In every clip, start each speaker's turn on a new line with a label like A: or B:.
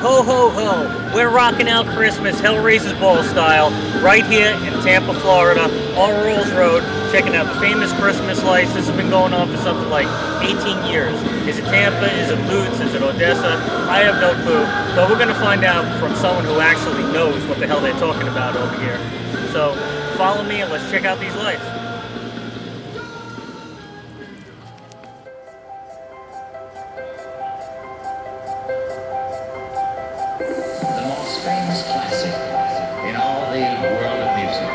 A: Ho, ho, ho. We're rocking out Christmas Hellraisers Ball style right here in Tampa, Florida, on Rolls Road, checking out the famous Christmas lights. This has been going on for something like 18 years. Is it Tampa? Is it Lutz? Is it Odessa? I have no clue, but we're going to find out from someone who actually knows what the hell they're talking about over here. So follow me and let's check out these lights.
B: Famous classic in all the world of music.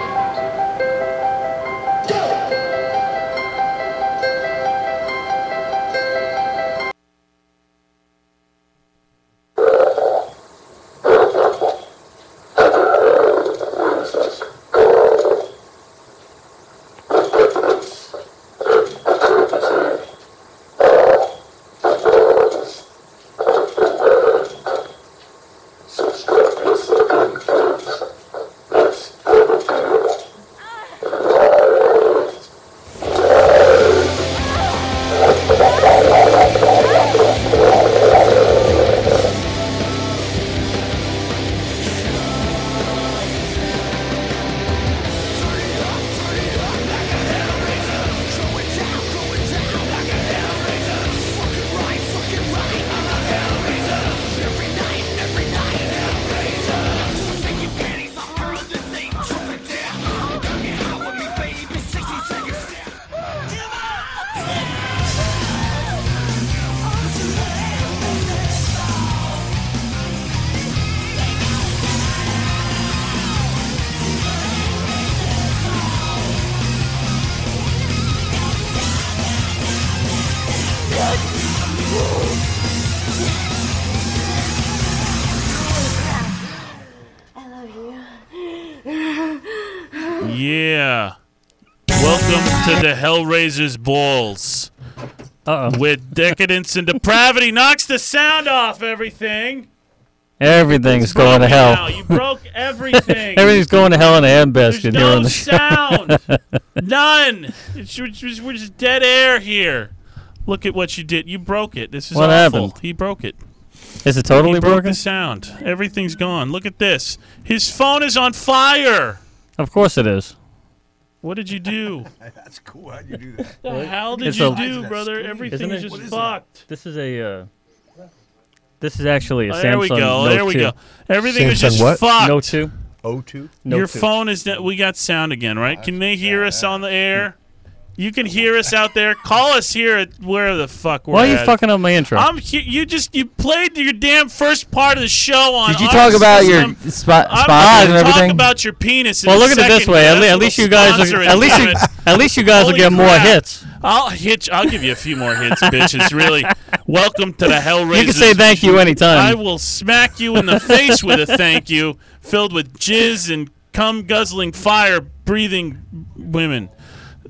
C: Yeah. Welcome to the Hellraisers Balls. With decadence and depravity knocks the sound off everything.
D: Everything's going to hell.
C: Now. You broke everything.
D: Everything's going to hell in a handbasket
C: here on the sound. None. We're just dead air here. Look at what you did. You broke it. This is
D: what
C: awful.
D: Happened?
C: He broke it.
D: Is it totally broken?
C: He broke the sound. Everything's gone. Look at this. His phone is on fire.
D: Of course it is.
C: What did you do?
E: That's cool. How'd you do that?
C: The hell did you do, brother? Everything's just fucked.
D: This is a. This is actually a Samsung.
C: There we go.
D: Note
C: there we
D: 2.
C: go. Everything is just
E: what?
C: fucked.
D: Note 2.
E: O2?
C: Your phone is. We got sound again, right? Can they hear us on the air? You can hear us out there. Call us here at where the fuck we're at.
D: Why are you fucking up my intro?
C: You played your damn first part of the show on.
D: Did you talk about your sponsors and everything?
C: Talk about your penis.
D: Well, look at it this way. At least you guys. At least you guys will get more hits.
C: I'll give you a few more hits, bitches. Really. Welcome to the Hellraisers.
D: You can say thank you anytime.
C: I will smack you in the face with a thank you, filled with jizz and cum guzzling, fire breathing women.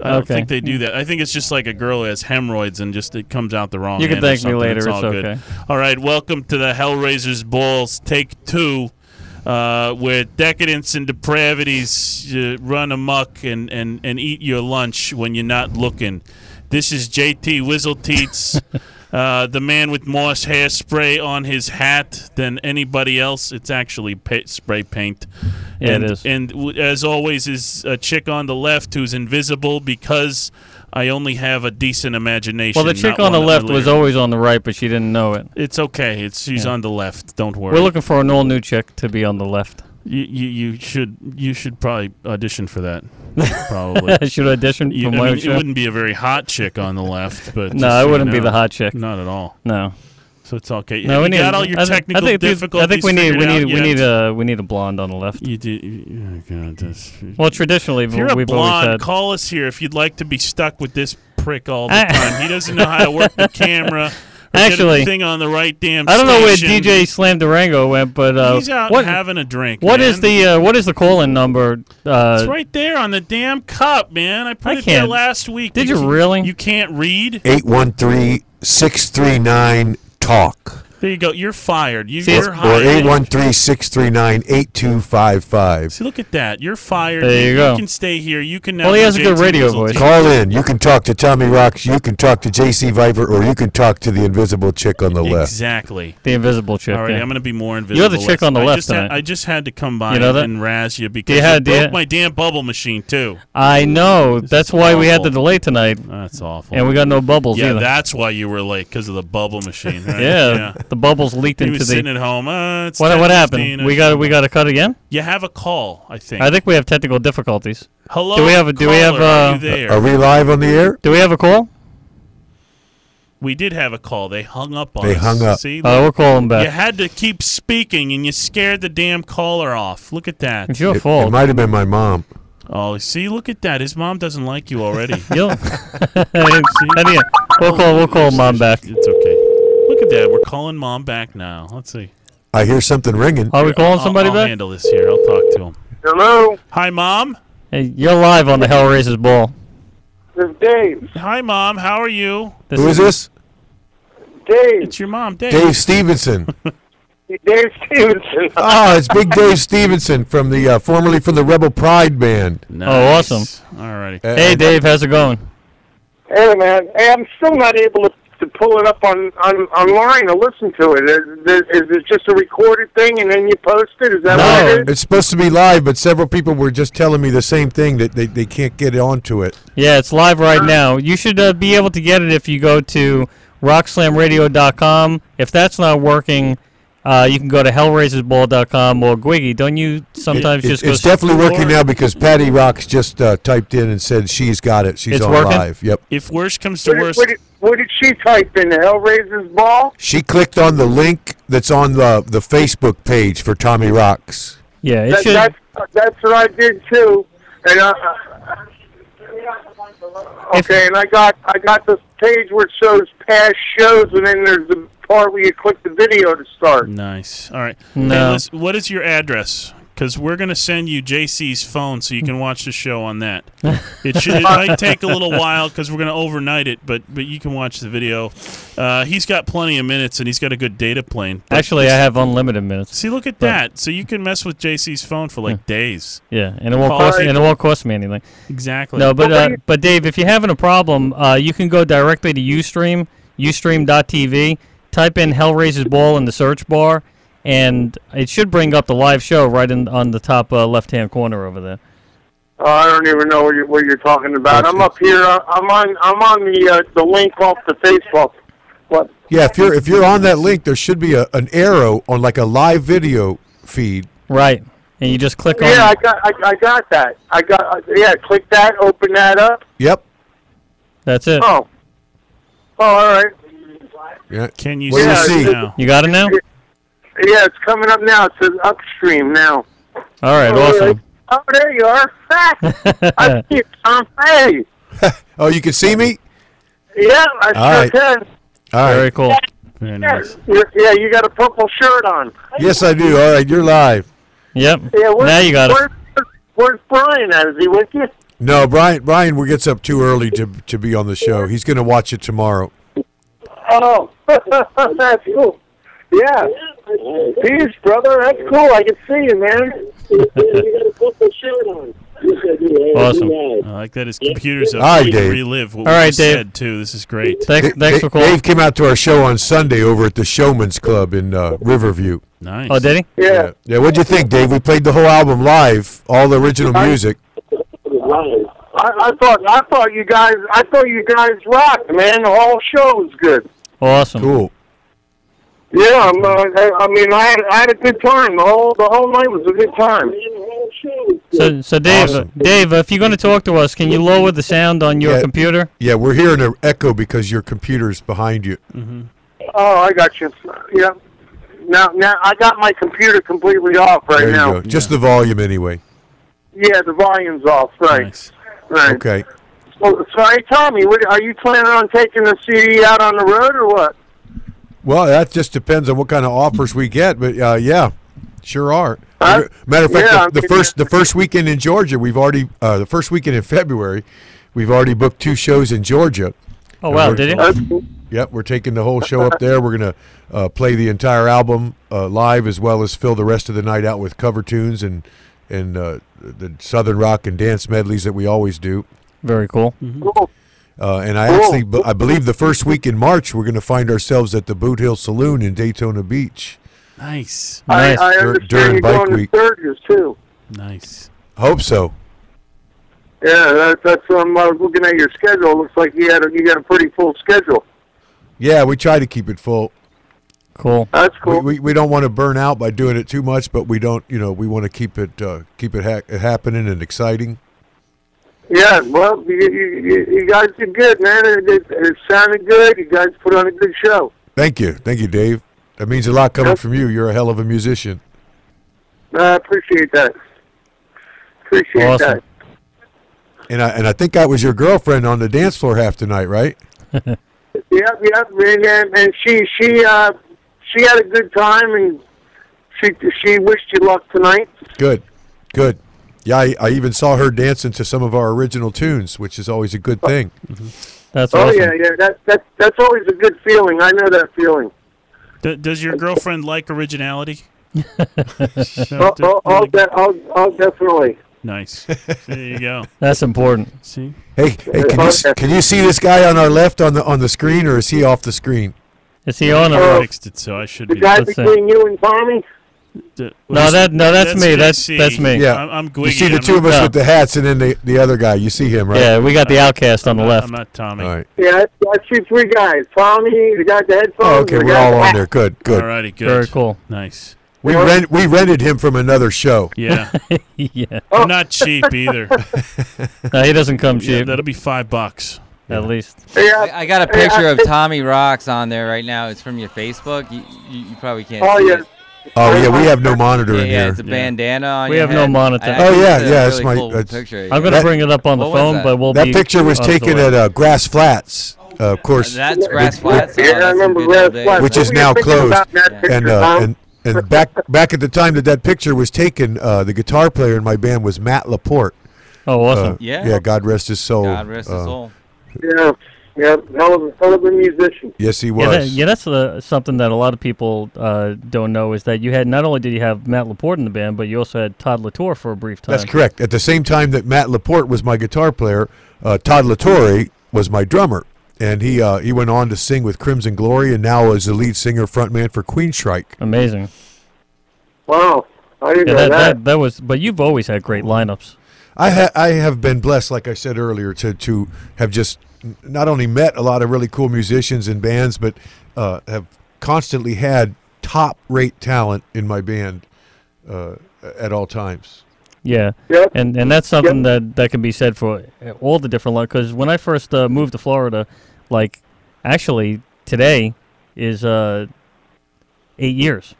C: I don't think they do that. I think it's just like a girl who has hemorrhoids and just it comes out the wrong.
D: You can thank me later. It's
C: all
D: okay.
C: Good. All right, welcome to the Hellraisers Balls, take 2, where decadence and depravities run amok and eat your lunch when you're not looking. This is JT Whizzleteats, the man with more hairspray on his hat than anybody else. It's actually spray paint.
D: Yeah, it is.
C: And as always, is a chick on the left who's invisible because I only have a decent imagination.
D: Well, the chick on the left was always on the right, but she didn't know it.
C: It's okay. She's on the left. Don't worry.
D: We're looking for an all-new chick to be on the left.
C: You should probably audition for that. Probably.
D: Should audition for my show?
C: It wouldn't be a very hot chick on the left, but
D: no, it wouldn't be the hot chick.
C: Not at all.
D: No.
C: So it's okay.
D: No, we
C: got all your technical difficulties.
D: I think we need a blonde on the left.
C: You do. Oh God,
D: well, traditionally,
C: if you're a
D: we've
C: blonde,
D: always had.
C: Call us here if you'd like to be stuck with this prick all the time. He doesn't know how to work the camera.
D: Actually,
C: thing on the right damn.
D: I don't know where DJ Slam Durango went, but
C: he's out having a drink.
D: What is the call-in number?
C: It's right there on the damn cup, man. I put it there last week.
D: Did you really?
C: You can't read.
E: 813-639-TALK.
C: There you go. You're fired. You're
D: See,
E: Or
C: hired.
E: 813-639-8255.
C: See, look at that. You're fired.
D: There you go.
C: You can stay here. You can now.
D: Well, he
C: do
D: has a good
C: JT
D: radio
C: Wizzle
D: voice.
C: TV.
E: Call in. You can talk to Tommy Rocks. You can talk to JC Viper, or you can talk to the invisible chick on the left.
C: Exactly.
D: The invisible chick.
C: All right,
D: yeah.
C: I'm going to be more invisible.
D: You're the chick on the left
C: I just had to come by
D: You know that?
C: and razz you because
D: you
C: you broke my damn bubble machine, too.
D: I know. That's why we had the
C: awful.
D: delay tonight,
C: That's awful.
D: and we got no bubbles
C: yeah,
D: either.
C: that's why you were late, because of the bubble machine. Right?
D: yeah, the bubbles leaked
C: He
D: into
C: was
D: the.
C: sitting at home. It's
D: What
C: 10:15,
D: happened? We got to cut again.
C: You have a call, I think.
D: I think we have technical difficulties.
C: Hello.
D: Do we have
C: caller, are you there?
E: Are we live on the air?
D: Do we have a call?
C: We did have a call. They hung up on
E: They
C: us.
E: hung up.
C: See,
D: We'll call him
C: you
D: back.
C: had to keep speaking, and you scared the damn caller off. Look at that.
D: It's your
E: It
D: fault.
E: might have been my mom.
C: Oh, see, look at that. His mom doesn't like you already.
D: You'll- Anyway, we'll call mom back.
C: It's okay. Look at that. We're calling mom back now. Let's see.
E: I hear something ringing.
D: Are we calling somebody
C: I'll
D: back?
C: handle this here. I'll talk to him.
F: Hello,
C: Hi, Mom.
D: Hey, you're live on the Hellraisers Ball.
F: this is Dave.
C: Hi, Mom. How are you?
E: Who is this?
F: Dave.
C: It's your mom, Dave.
E: Dave Stevenson.
F: Dave Stevenson.
E: Oh, it's Big Dave Stevenson from the formerly from the Rebel Pride band.
C: Nice.
D: Oh, awesome.
C: All righty.
D: Hey, Dave, how's it going?
F: Hey, man. Hey, I'm still not able to pull it up online to listen to it. Is it just a recorded thing and then you post it? Is that what it is?
E: It's supposed to be live, but several people were just telling me the same thing, that they can't get onto it.
D: Yeah, it's live right now. You should be able to get it if you go to rockslamradio.com. If that's not working, you can go to hellraisersball.com or Gwiggy. Don't you sometimes just go...
E: It's definitely working now because Patty Rocks just typed in and said she's got it. She's
D: It's
E: on
D: working?
E: live. Yep.
C: If worse comes to worse,
F: What did she type in? The Hellraisers Ball?
E: She clicked on the link that's on the Facebook page for Tommy Rocks.
D: Yeah, it should...
F: That's what I did too. And okay, and I got this page where it shows past shows, and then there's the part where you click the video to start.
C: nice. All right.
D: No.
C: Hey, listen, what is your address? Because we're going to send you JC's phone so you can watch the show on that. It might take a little while because we're going to overnight it, but you can watch the video. He's got plenty of minutes, and he's got a good data plane. But
D: Actually, I have unlimited minutes.
C: see, look at that. So you can mess with JC's phone for like days.
D: Yeah, and it won't cost me anything.
C: Exactly.
D: No, but Dave, if you're having a problem, you can go directly to Ustream, ustream.tv, type in Hellraisers Ball in the search bar, and it should bring up the live show right on the top left-hand corner over there.
F: Oh, I don't even know what you're talking about. I'm up here. I'm on the link off the Facebook. What?
E: Yeah, if you're on that link, there should be an arrow on like a live video feed.
D: Right, and you just click on.
F: Yeah, I got that. Click that. Open that up.
E: Yep.
D: That's it.
F: Oh, all right.
E: Yeah.
C: Can you
E: What do you
C: see
E: see?
C: it now?
D: You got it now?
F: Yeah, it's coming up now. It says upstream now.
D: All right, awesome.
F: Oh, there you are. I see it, Tom. Hey.
E: Oh, you can see me?
F: Yeah, I
E: All
F: sure
E: right.
F: can.
E: All right.
D: Very cool.
C: Very nice.
F: Yeah, you got a purple shirt on.
E: Yes, I do. All right, you're live.
D: Yep.
F: Yeah,
D: Now you got it.
F: Where's Brian at? Is he with you?
E: No, Brian gets up too early to be on the show. He's going to watch it tomorrow.
F: Oh, that's cool. Yeah. Peace, brother. That's cool. I can see you, man. You got a purple shirt on.
D: Awesome.
C: I like that his computers have
E: All right,
C: to
E: Dave.
C: relive what
D: All
C: we
D: right,
C: just
D: Dave.
C: said, too. This is great.
D: Thanks for calling.
E: Dave came out to our show on Sunday over at the Showman's Club in Riverview.
C: Nice.
D: Oh, did he?
F: Yeah.
E: Yeah, what'd you think, Dave? We played the whole album live, all the original music.
F: I thought you guys rocked, man. The whole show was good.
D: Awesome.
E: Cool.
F: Yeah, I had a good time. The whole night was a good time.
D: So Dave,
E: Awesome.
D: Dave, if you're going to talk to us, can you lower the sound on your
E: Yeah.
D: computer?
E: Yeah, we're hearing an echo because your computer's behind you.
F: Oh, I got you. Yeah. Now I got my computer completely off right
E: There you
F: now.
E: go. Just the volume anyway.
F: Yeah, the volume's off. Right.
C: Nice.
F: Right.
E: Okay.
F: So, hey, Tommy, are you planning on taking the CD out on the road or what?
E: Well, that just depends on what kind of offers we get, but yeah, sure are. Matter of fact,
F: yeah,
E: the first weekend in Georgia, we've already the first weekend in February, we've already booked 2 shows in Georgia.
D: Oh wow, did you?
F: That's cool.
E: Yep, we're taking the whole show up there. We're going to play the entire album live, as well as fill the rest of the night out with cover tunes and the Southern rock and dance medleys that we always do.
D: Very cool.
F: Cool.
E: And I believe the first week in March, we're going to find ourselves at the Boot Hill Saloon in Daytona Beach.
C: Nice.
D: Nice.
F: I understand
E: During
F: you're
E: bike
F: going
E: week.
F: to Sturgis, too.
C: Nice.
E: Hope so.
F: Yeah, that's I was looking at your schedule. Looks like you got a pretty full schedule.
E: Yeah, we try to keep it full.
D: Cool.
F: That's cool.
E: We don't want to burn out by doing it too much, but we don't. We want to keep it happening and exciting.
F: Yeah, well, you guys did good, man. It sounded good. You guys put on a good show.
E: Thank you, Dave. That means a lot coming from you. You're a hell of a musician.
F: I appreciate that. Appreciate
D: Awesome.
F: that.
E: And I think that was your girlfriend on the dance floor half the night, right?
F: Yep, and she had a good time, and she wished you luck tonight.
E: Good. Yeah, I even saw her dancing to some of our original tunes, which is always a good thing.
D: That's
F: Oh
D: awesome.
F: yeah, that's always a good feeling. I know that feeling.
C: Does your girlfriend like originality?
F: Oh, definitely.
C: Nice. There you go.
D: That's important.
C: See?
E: Hey, can you see this guy on our left on the screen, or is he off the screen?
D: Is he on?
C: I
D: Or?
C: fixed it, so I should
F: The
C: be.
F: guy
D: Let's see.
F: between you and Tommy.
D: That's me. That's me.
E: Yeah.
C: I'm
E: You
C: Gwiggy.
E: see the
C: I'm
E: two of
C: not-
E: us
D: No.
E: with the hats, and then the other guy. You see him, right?
D: Yeah, we got the Outcast on the
C: I'm
D: left.
C: not Tommy.
E: All right.
F: Yeah, that's you three guys. Tommy, the guy with the headphones.
E: Oh, okay,
F: and the
E: we're
F: guy
E: all
F: with
E: on
F: the
E: there. Good.
C: All righty, good.
D: Very cool.
C: Nice.
E: We rented him from another show.
C: Yeah.
D: Yeah.
C: I'm not cheap either.
D: No, he doesn't come
C: Yeah,
D: cheap.
C: that'll be $5.
D: At least.
F: Yeah.
G: I got a picture of Tommy Rocks on there right now. It's from your Facebook. You probably can't
F: Oh
G: see
F: yeah.
G: it.
E: Oh yeah, we have no monitor
G: Yeah,
E: in
G: yeah,
E: here.
G: it's a bandana on
D: We
G: your
D: have no
G: head.
D: monitor.
G: I
E: Oh,
G: think
E: yeah,
G: it's a
E: yeah, it's
G: really
E: my-
G: cool
E: that's-
G: picture.
D: I'm gonna
E: That-
D: bring it up on the
G: What was
D: phone,
G: that?
D: but we'll
E: That
D: be
E: picture was
D: on the
E: taken
D: way.
E: at Grass Flats, of course,
G: That's Grass Flats.
F: Yeah, I remember Grass Flats.
E: Which is
F: What were you
E: now
F: thinking
E: closed.
F: about that
G: Yeah.
F: picture,
E: and
F: Tom?
E: and back at the time that picture was taken, the guitar player in my band was Matt Laporte.
D: Oh, awesome.
G: Yeah.
E: God rest his soul.
G: God rest his soul.
F: Yeah, hell of a musician.
E: Yes, he
D: Yeah,
E: was.
D: that's something that a lot of people don't know is that you had not only did you have Matt Laporte in the band, but you also had Todd Latour for a brief time.
E: That's correct. At the same time that Matt Laporte was my guitar player, Todd Latore was my drummer, and he went on to sing with Crimson Glory, and now is the lead singer frontman for Queensryche.
D: Amazing.
F: Wow, I didn't
D: Yeah,
F: know that.
D: that was. But you've always had great lineups.
E: I have been blessed, like I said earlier, to have just not only met a lot of really cool musicians and bands, but have constantly had top-rate talent in my band at all times.
D: Yeah,
F: Yep.
D: and that's something that can be said for all the different. Because when I first moved to Florida, like actually today is 8 years.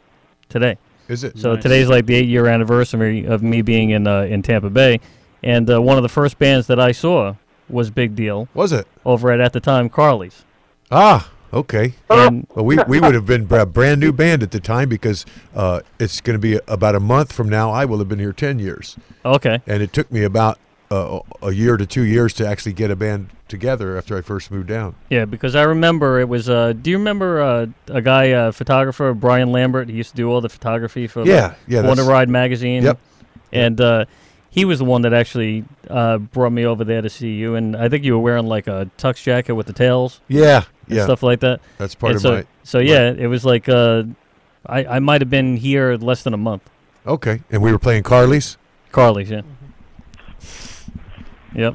D: Today.
E: Is it?
D: So
C: Nice.
D: today's like the 8-year anniversary of me being in Tampa Bay, and one of the first bands that I saw was Big Deal
E: Was it?
D: over at the time Carly's.
E: Ah, okay.
D: And
E: Well, we would have been a brand new band at the time because it's going to be about a month from now. I will have been here 10 years,
D: okay,
E: and it took me about a year to 2 years to actually get a band together after I first moved down.
D: yeah, because I remember it was. Do you remember a guy, photographer, Brian Lambert? He used to do all the photography for
E: Yeah,
D: Wonder
E: that's-
D: Ride magazine.
E: Yep.
D: And he was the one that actually brought me over there to see you, and I think you were wearing like a tux jacket with the tails
E: Yeah,
D: and
E: yeah.
D: stuff like that.
E: That's part
D: And
E: of
D: so,
E: my.
D: So yeah, it was like I might have been here less than a month.
E: Okay, and we were playing Carly's.
D: Carly's, yeah. Yep.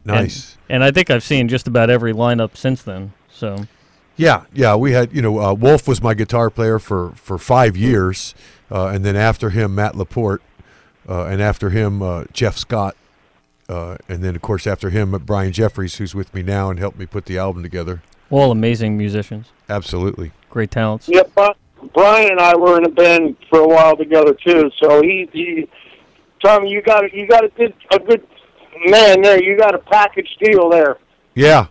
E: Nice.
D: And I think I've seen just about every lineup since then. So
E: Yeah. We had Wolf was my guitar player for 5 years, and then after him Matt Laporte, and after him Jeff Scott, and then of course after him Brian Jeffries, who's with me now and helped me put the album together.
D: all amazing musicians,
E: Absolutely.
D: great talents.
F: Yep, Brian and I were in a band for a while together too. So he Tommy, you got a good man there. You got a package deal there.
E: Yeah.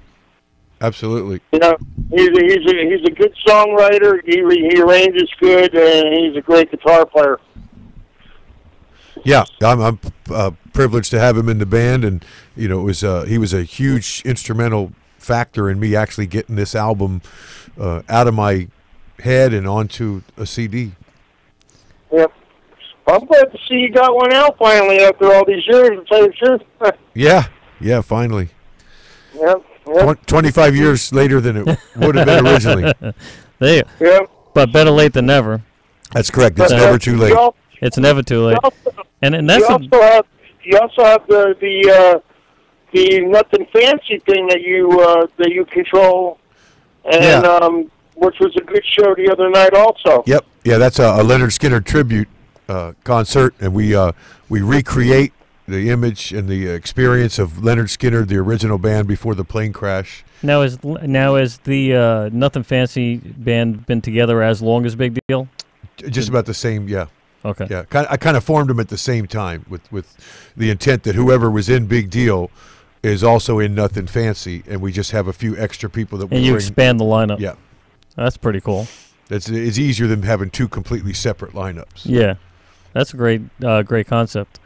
E: Absolutely.
F: You know, he's a good songwriter. He arranges good, and he's a great guitar player.
E: Yeah, I'm privileged to have him in the band, and it was he was a huge instrumental factor in me actually getting this album out of my head and onto a CD.
F: Yep. I'm glad to see you got one out finally after all these years, to tell you the truth.
E: Yeah, finally.
F: Yep.
E: 25 years later than it would have been originally.
D: There.
F: Yep.
D: But better late than never.
E: That's correct. It's never too late.
D: It's never too late. And that's
F: you also have the Nothing Fancy thing that you control, and which was a good show the other night also.
E: Yep. Yeah, that's a Leonard Skinner tribute concert, and we recreate the image and the experience of Leonard Skinner, the original band before the plane crash.
D: Now is the Nothing Fancy band been together as long as Big Deal?
E: Just about the same, yeah.
D: Okay.
E: Yeah, I kind of formed them at the same time with the intent that whoever was in Big Deal is also in Nothing Fancy, and we just have a few extra people that we
D: And you
E: bring.
D: expand the lineup.
E: Yeah.
D: That's pretty cool.
E: It's easier than having two completely separate lineups.
D: Yeah. That's a great concept.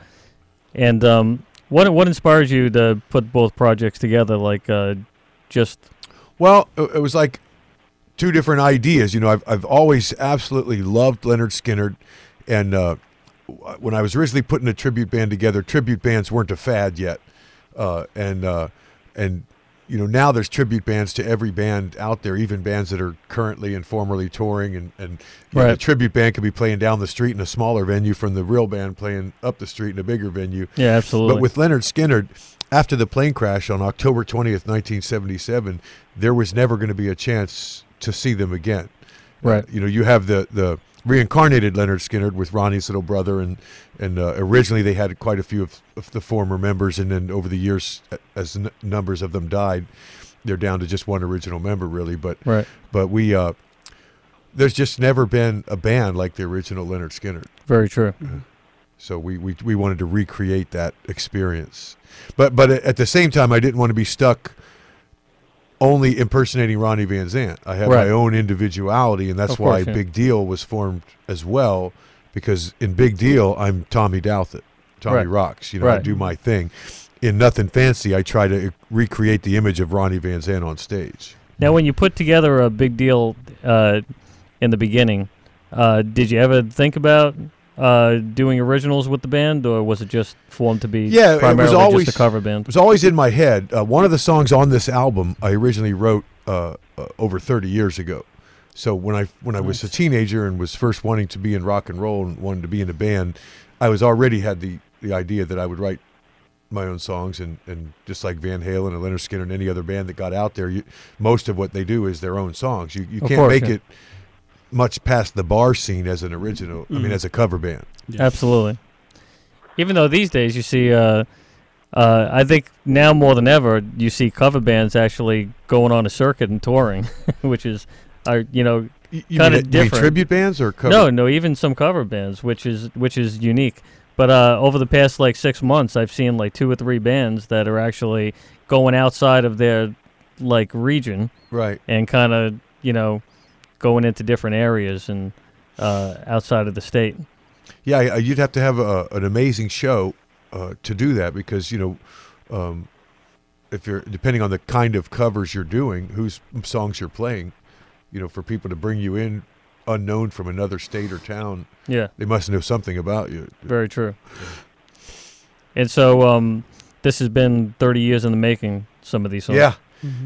D: And what inspires you to put both projects together? Like just.
E: Well, it was like two different ideas. You know, I've always absolutely loved Leonard Skinner, and when I was originally putting a tribute band together, tribute bands weren't a fad yet, and you know, now there's tribute bands to every band out there, even bands that are currently and formerly touring, and you know, the tribute band could be playing down the street in a smaller venue from the real band playing up the street in a bigger venue.
D: Yeah, absolutely.
E: But with Leonard Skinner, after the plane crash on October 20th, 1977, there was never going to be a chance to see them again.
D: Right.
E: You know, you have the reincarnated Leonard Skinner with Ronnie's little brother, and originally they had quite a few of the former members, and then over the years, as numbers of them died, they're down to just one original member, really. But we there's just never been a band like the original Leonard Skinner.
D: Very true.
E: So we wanted to recreate that experience, but at the same time, I didn't want to be stuck only impersonating Ronnie Van Zant. I have my own individuality, and that's why Big Deal was formed as well, because in Big Deal, I'm Tommy Douthit. Tommy rocks. You know, I do my thing. In Nothing Fancy, I try to recreate the image of Ronnie Van Zant on stage.
D: Now, when you put together a Big Deal in the beginning, did you ever think about doing originals with the band, or was it just formed to be primarily
E: it was always,
D: just a cover band?
E: It was always in my head. One of the songs on this album I originally wrote over 30 years ago. So when I was a teenager and was first wanting to be in rock and roll and wanted to be in a band, I was already had the idea that I would write my own songs, and just like Van Halen and Leonard Skinner and any other band that got out there, most of what they do is their own songs. You can't make it much past the bar scene as an original. I mean, as a cover band.
D: Yeah. Absolutely. Even though these days you see, I think now more than ever, you see cover bands actually going on a circuit and touring, which is, you know, kind of different.
E: You mean tribute bands or cover?
D: No, even some cover bands, which is unique. But over the past like 6 months, I've seen like 2 or 3 bands that are actually going outside of their like region,
E: right,
D: and kind of, you know, going into different areas and outside of the state.
E: Yeah, you'd have to have an amazing show to do that, because, you know, if you're depending on the kind of covers you're doing, whose songs you're playing, you know, for people to bring you in unknown from another state or town, they must know something about you.
D: Very true. And so this has been 30 years in the making, some of these songs.
E: Yeah.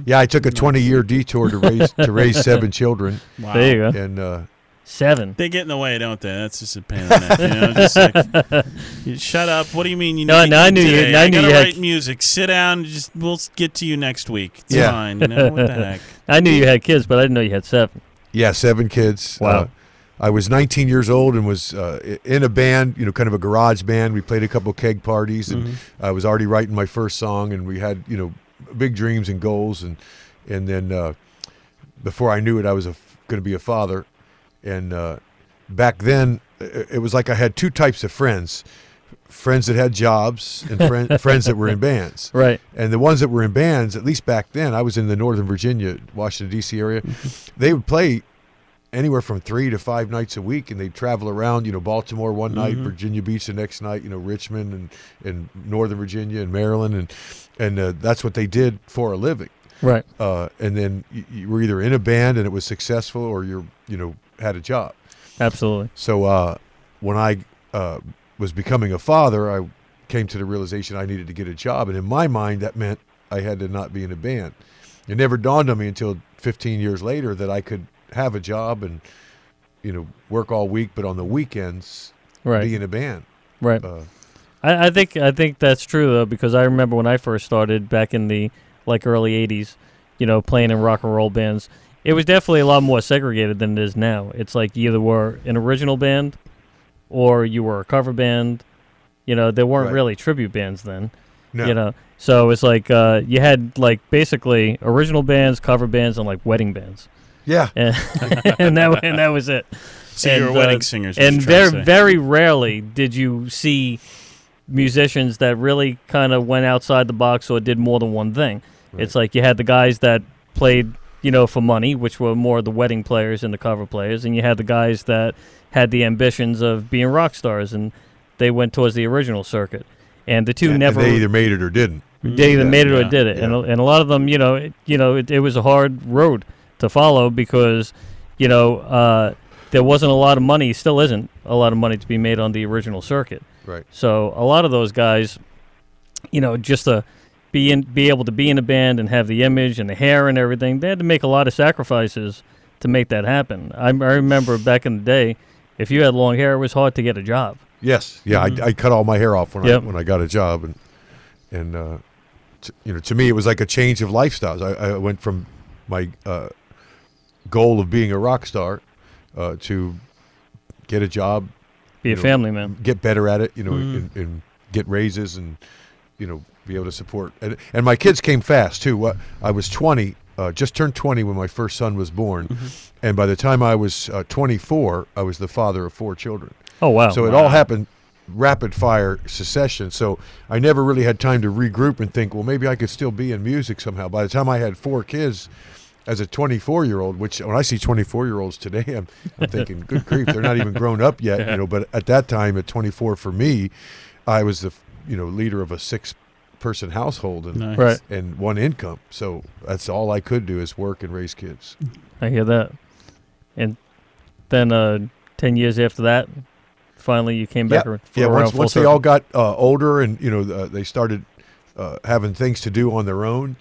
E: Yeah, I took a 20-year detour to raise 7 children.
D: Wow. There you go.
E: And
D: 7.
C: They get in the way, don't they? That's just a pain in the neck. You know, just like, shut up. What do you mean you need
D: I knew
C: today?
D: you. I knew
C: gotta
D: you
C: write music. Sit down. We'll get to you next week. It's fine. You know, what the heck?
D: I knew you had kids, but I didn't know you had 7.
E: Yeah, 7 kids.
D: Wow.
E: I was 19 years old and was in a band, you know, kind of a garage band. We played a couple keg parties, and I was already writing my first song, and we had, you know, big dreams and goals, and then before I knew it, I was going to be a father. And back then, it was like I had 2 types of friends that had jobs and friends that were in bands.
D: Right.
E: And the ones that were in bands, at least back then, I was in the Northern Virginia, Washington, D.C. area, they would play anywhere from 3 to 5 nights a week, and they'd travel around, you know, Baltimore one night, Virginia Beach the next night, you know, Richmond and Northern Virginia and Maryland, and that's what they did for a living.
D: Right.
E: And then you were either in a band and it was successful, or had a job.
D: Absolutely.
E: So when I was becoming a father, I came to the realization I needed to get a job, and in my mind that meant I had to not be in a band. It never dawned on me until 15 years later that I could have a job and work all week, but on the weekends be in a band.
D: Right. I think that's true though, because I remember when I first started back in the early '80s, playing in rock and roll bands. It was definitely a lot more segregated than it is now. It's like you either were an original band or you were a cover band. There weren't really tribute bands then.
E: No.
D: So it's like you had basically original bands, cover bands, and wedding bands.
E: Yeah.
D: And, that was it.
C: So you were wedding singers.
D: And very rarely did you see musicians that really kind of went outside the box or did more than one thing. Right. It's like you had the guys that played for money, which were more the wedding players and the cover players, and you had the guys that had the ambitions of being rock stars, and they went towards the original circuit. And the two never.
E: And they either made it or didn't.
D: They either made it or did it, and a lot of them, it was a hard road to follow because, there wasn't a lot of money, still isn't a lot of money to be made on the original circuit.
E: Right.
D: So a lot of those guys, just to be able to be in a band and have the image and the hair and everything, they had to make a lot of sacrifices to make that happen. I remember back in the day, if you had long hair, it was hard to get a job.
E: Yes. Yeah. I cut all my hair off when I got a job, and to me it was like a change of lifestyles. I went from my goal of being a rock star to get a job,
D: be a family man,
E: get better at it, and get raises, and be able to support. And my kids came fast too. I was 20, just turned 20 when my first son was born, and by the time I was 24, I was the father of 4 children.
D: Oh wow!
E: So it all happened rapid fire succession. So I never really had time to regroup and think, well, maybe I could still be in music somehow. By the time I had 4 kids, as a 24-year-old, which when I see 24-year-olds today, I'm thinking, good grief, they're not even grown up yet. But at that time, at 24, for me, I was the leader of a 6-person household and one income. So that's all I could do is work and raise kids.
D: I hear that. And then 10 years after that, finally you came back.
E: Once they all got older and they started having things to do on their own,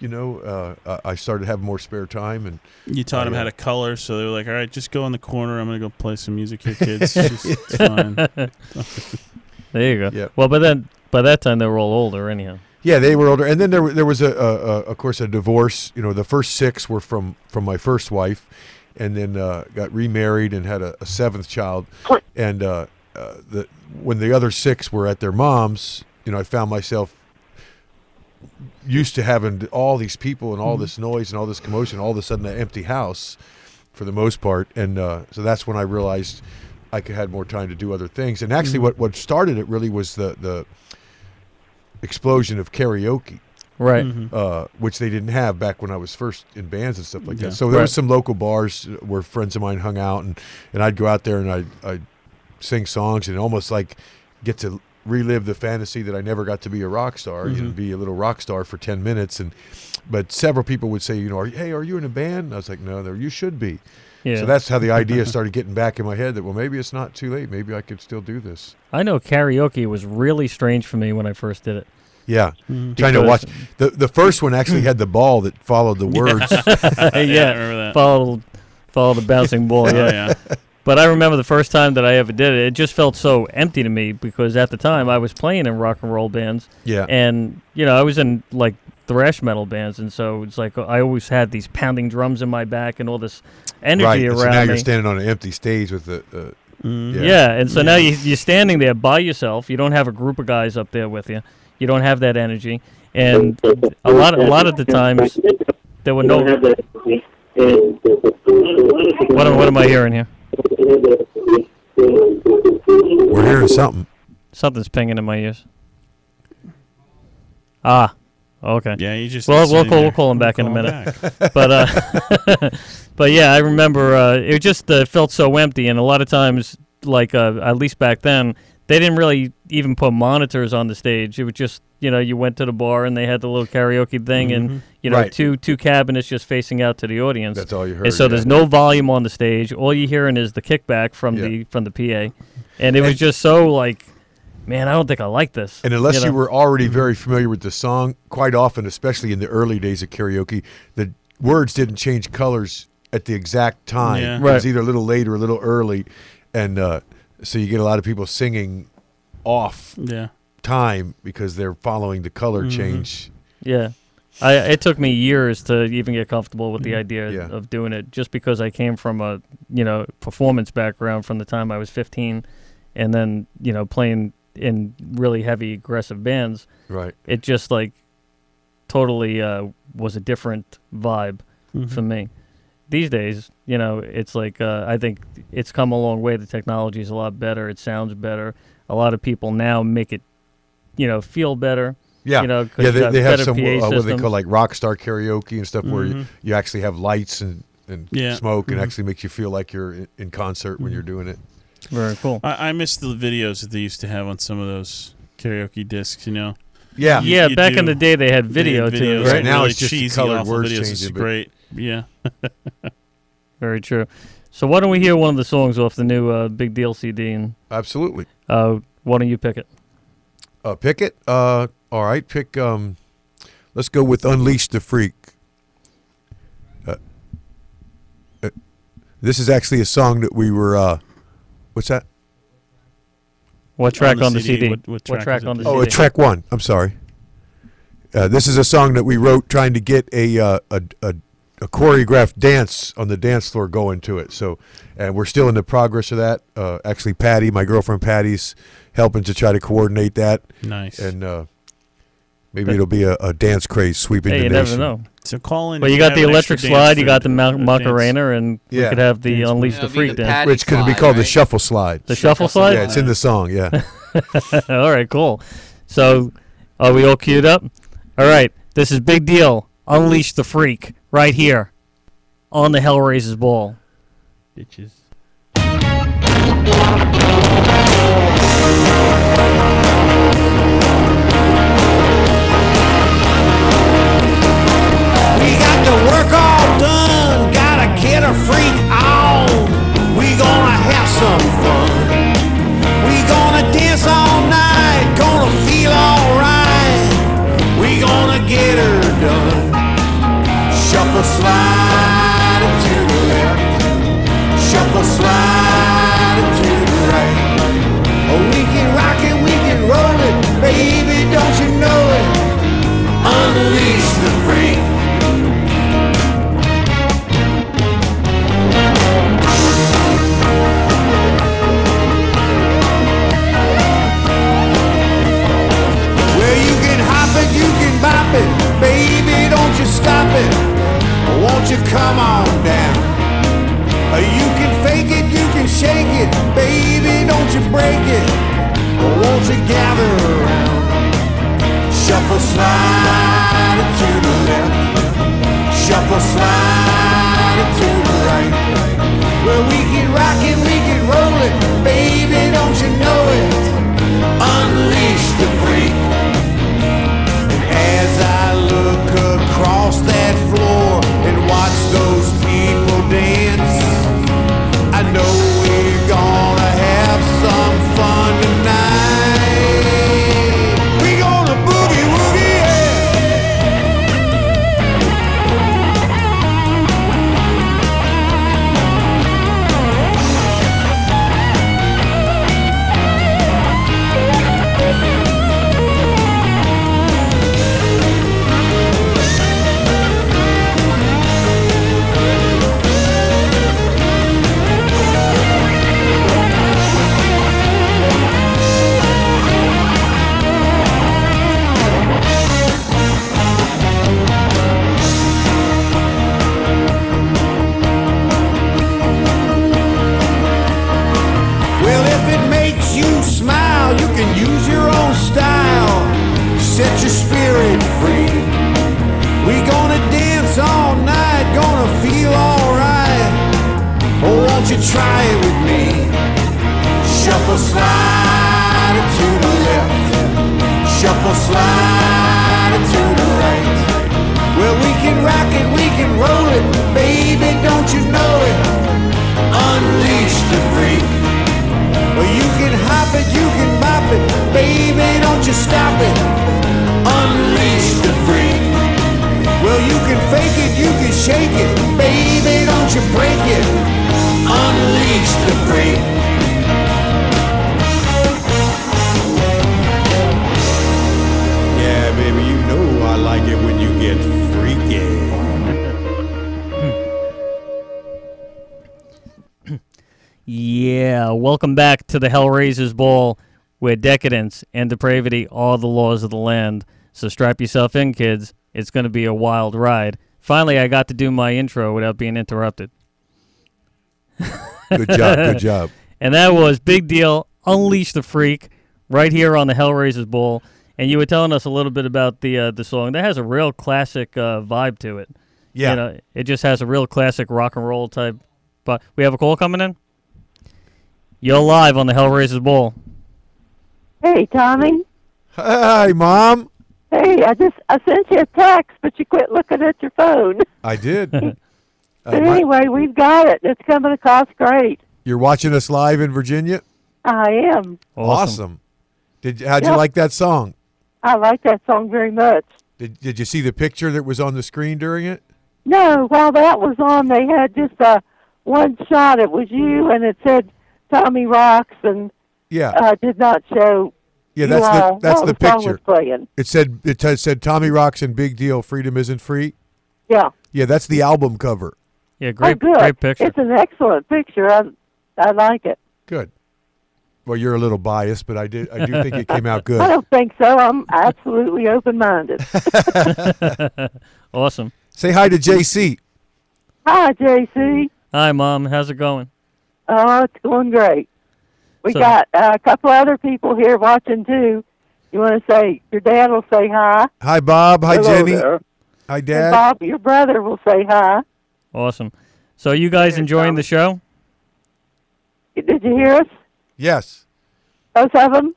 E: I started having more spare time. And
C: you taught them how to color, so they were like, all right, just go in the corner, I'm gonna go play some music here, kids. It's fine.
D: There you go.
E: Yep.
D: Well, but then by that time they were all older anyhow.
E: Yeah, they were older, and then there was of course a divorce. The first 6 were from my first wife, and then got remarried and had a 7th child. And when the other 6 were at their mom's, I found myself used to having all these people and all this noise and all this commotion, all of a sudden an empty house for the most part. And so that's when I realized I had more time to do other things. And actually what started it really was the explosion of karaoke.
D: Right.
E: Which they didn't have back when I was first in bands and stuff like that. So there was some local bars where friends of mine hung out, and I'd go out there and I'd sing songs and almost like get to relive the fantasy that I never got to be a rock star, be a little rock star for 10 minutes. But several people would say, are you in a band? And I was like, no, you should be. Yeah. So that's how the idea started getting back in my head that, well, maybe it's not too late. Maybe I could still do this.
D: I know karaoke was really strange for me when I first did it.
E: Yeah, trying to watch. The first one actually had the ball that followed the words.
C: I remember that.
D: Follow the bouncing ball, yeah. But I remember the first time that I ever did it, it just felt so empty to me because at the time I was playing in rock and roll bands.
E: Yeah.
D: And, I was in, thrash metal bands, and so it's like I always had these pounding drums in my back and all this energy around me.
E: So now you're standing on an empty stage with the...
D: and so now you're standing there by yourself. You don't have a group of guys up there with you. You don't have that energy. And a lot of the times there were no... What am I hearing here?
E: We're hearing something.
D: Something's pinging in my ears. Ah, okay.
C: Yeah, you just.
D: We'll call him back in a minute. But yeah, I remember it just felt so empty, and a lot of times, at least back then, they didn't really even put monitors on the stage. It was just you went to the bar and they had the little karaoke thing, and
E: Right.
D: two cabinets just facing out to the audience.
E: That's all you heard.
D: And so
E: yeah.
D: there's no volume on the stage. All you're hearing is the kickback from the PA, and it was just so like, man, I don't think I like this.
E: And unless you were already very familiar with the song, quite often, especially in the early days of karaoke, the words didn't change colors at the exact time.
C: Yeah.
E: It was
D: Right.
E: either a little late or a little early, and so you get a lot of people singing off
C: Yeah.
E: time because they're following the color change.
D: Yeah. It took me years to even get comfortable with the idea
E: Yeah.
D: of doing it, just because I came from a performance background from the time I was 15, and then playing in really heavy aggressive bands.
E: Right.
D: It just like totally was a different vibe for me. These days, it's like I think it's come a long way. The technology is a lot better. It sounds better. A lot of people now make it, feel better.
E: Yeah,
D: 'cause
E: yeah.
D: you got
E: They have
D: better
E: some
D: PA
E: what they
D: systems.
E: call like rock star karaoke and stuff where you actually have lights and
C: Yeah.
E: smoke and actually makes you feel like you're in concert when you're doing it.
D: Very cool.
C: I miss the videos that they used to have on some of those karaoke discs.
E: Yeah.
D: Yeah,
C: you
D: back in
C: do-
D: the day they had video
C: They had
D: too.
C: videos,
E: Right
C: like
E: now
C: really
E: it's just the
C: cheesy,
E: colored
C: awful
E: words
C: videos. It's
E: changing, but-
C: great. Yeah.
D: Very true. So why don't we hear one of the songs off the new Big Deal CD, and
E: Absolutely.
D: why don't you pick it?
E: Pick it. All right. Pick. Let's go with "Unleash the Freak." This is actually a song that we were. What's that?
D: What track on the CD?
C: What track
D: track
C: is it?
D: on the
E: Oh,
D: CD?
E: track one. I'm sorry. This is a song that we wrote trying to get a choreographed dance on the dance floor going to it. So, and we're still in the progress of that. Actually, Patty, my girlfriend Patty's helping to try to coordinate that,
C: Nice.
E: and maybe it'll be a dance craze sweeping
D: Hey,
E: the
D: you
E: nation.
D: never know.
C: So call in.
D: But
C: if
D: you got
C: have
D: the
C: an
D: electric
C: extra
D: slide,
C: dance
D: you got the
C: food.
D: Macarena, and we
E: Yeah.
D: could have the
C: Dance
D: Unleash the
G: That'll be
D: Freak
G: the
D: dance.
G: Patty
E: Which could be
G: slide,
E: called the
G: right?
E: shuffle slide.
D: The shuffle slide?
E: Yeah, it's in the song. Yeah.
D: All right, cool. So, are we all queued up? All right, this is Big Deal. Unleash the Freak right here on the Hellraisers Ball.
C: Bitches.
H: We got the work all done, gotta get a freak on. We gonna have some fun. We gonna dance all night, gonna feel alright. We gonna get her done. Shuffle slide to the left, shuffle slide to the right. Oh, we can rock it, we can roll it, baby, don't you know it? Unleash the freak. Well, you can hop it, you can bop it, baby, don't you stop it. Won't you come on down? You can fake it, you can shake it, baby, don't you break it. Won't you gather around? Shuffle slide to the left, shuffle slide to the right. Well, we can rock it, we can roll it, baby, don't you know it? Unleash the freak. And as I look across that floor and watch those people dance, I know we're gonna have some fun tonight. We gonna boogie woogie, well, if it makes you smile, you can use your own style. Set your spirit free. We gonna dance all night, gonna feel alright. Oh, won't you try it with me? Shuffle slide to the left, shuffle shuffle, slide to the right. Well, we can rock it, we can roll it, baby, don't you know it? Unleash the freak. Well, you can hop it, you can bop it, baby, don't you stop it? Unleash the freak. Well, you can fake it, you can shake it, baby, don't you break it? Unleash the freak. Yeah, baby, you know I like it when you get freaky.
D: Yeah, welcome back to the Hellraisers Ball, where decadence and depravity are the laws of the land. So strap yourself in, kids. It's going to be a wild ride. Finally, I got to do my intro without being interrupted.
E: Good job. Good job.
D: And that was Big Deal, Unleash the Freak, right here on the Hellraisers Ball. And you were telling us a little bit about the song. That has a real classic vibe to it.
E: Yeah.
D: You know, it just has a real classic rock and roll type. But we have a call coming in? You're live on the Hellraisers Ball.
I: Hey, Tommy.
E: Hi, Mom.
I: Hey, I sent you a text, but you quit looking at your phone.
E: I did.
I: But anyway, we've got it. It's coming across great.
E: You're watching us live in Virginia?
I: I am.
E: Awesome. How'd you like that song?
I: I like that song very much.
E: Did you see the picture that was on the screen during it?
I: No, while that was on, they had just one shot. It was you, and it said Tommy Rocks, and did not show.
E: Yeah,
I: that's
E: the
I: picture. Song was playing.
E: It said Tommy Rocks and Big Deal, Freedom Isn't Free.
I: Yeah.
E: Yeah, that's the album cover.
D: Yeah, great picture.
I: It's an excellent picture. I like it.
E: Good. Well, you're a little biased, but I do think it came out good.
I: I don't think so. I'm absolutely open-minded.
D: Awesome.
E: Say hi to JC.
I: Hi, JC.
D: Hi, Mom. How's it going?
I: Oh, it's going great. We got a couple other people here watching, too. You want to say, your dad will say hi.
E: Hi, Bob. Hi,
I: Hello
E: Jenny.
I: there.
E: Hi, Dad.
I: And Bob, your brother, will say hi.
D: Awesome. So you guys enjoying the show?
I: Did you hear us?
E: Yes.
I: Both of them?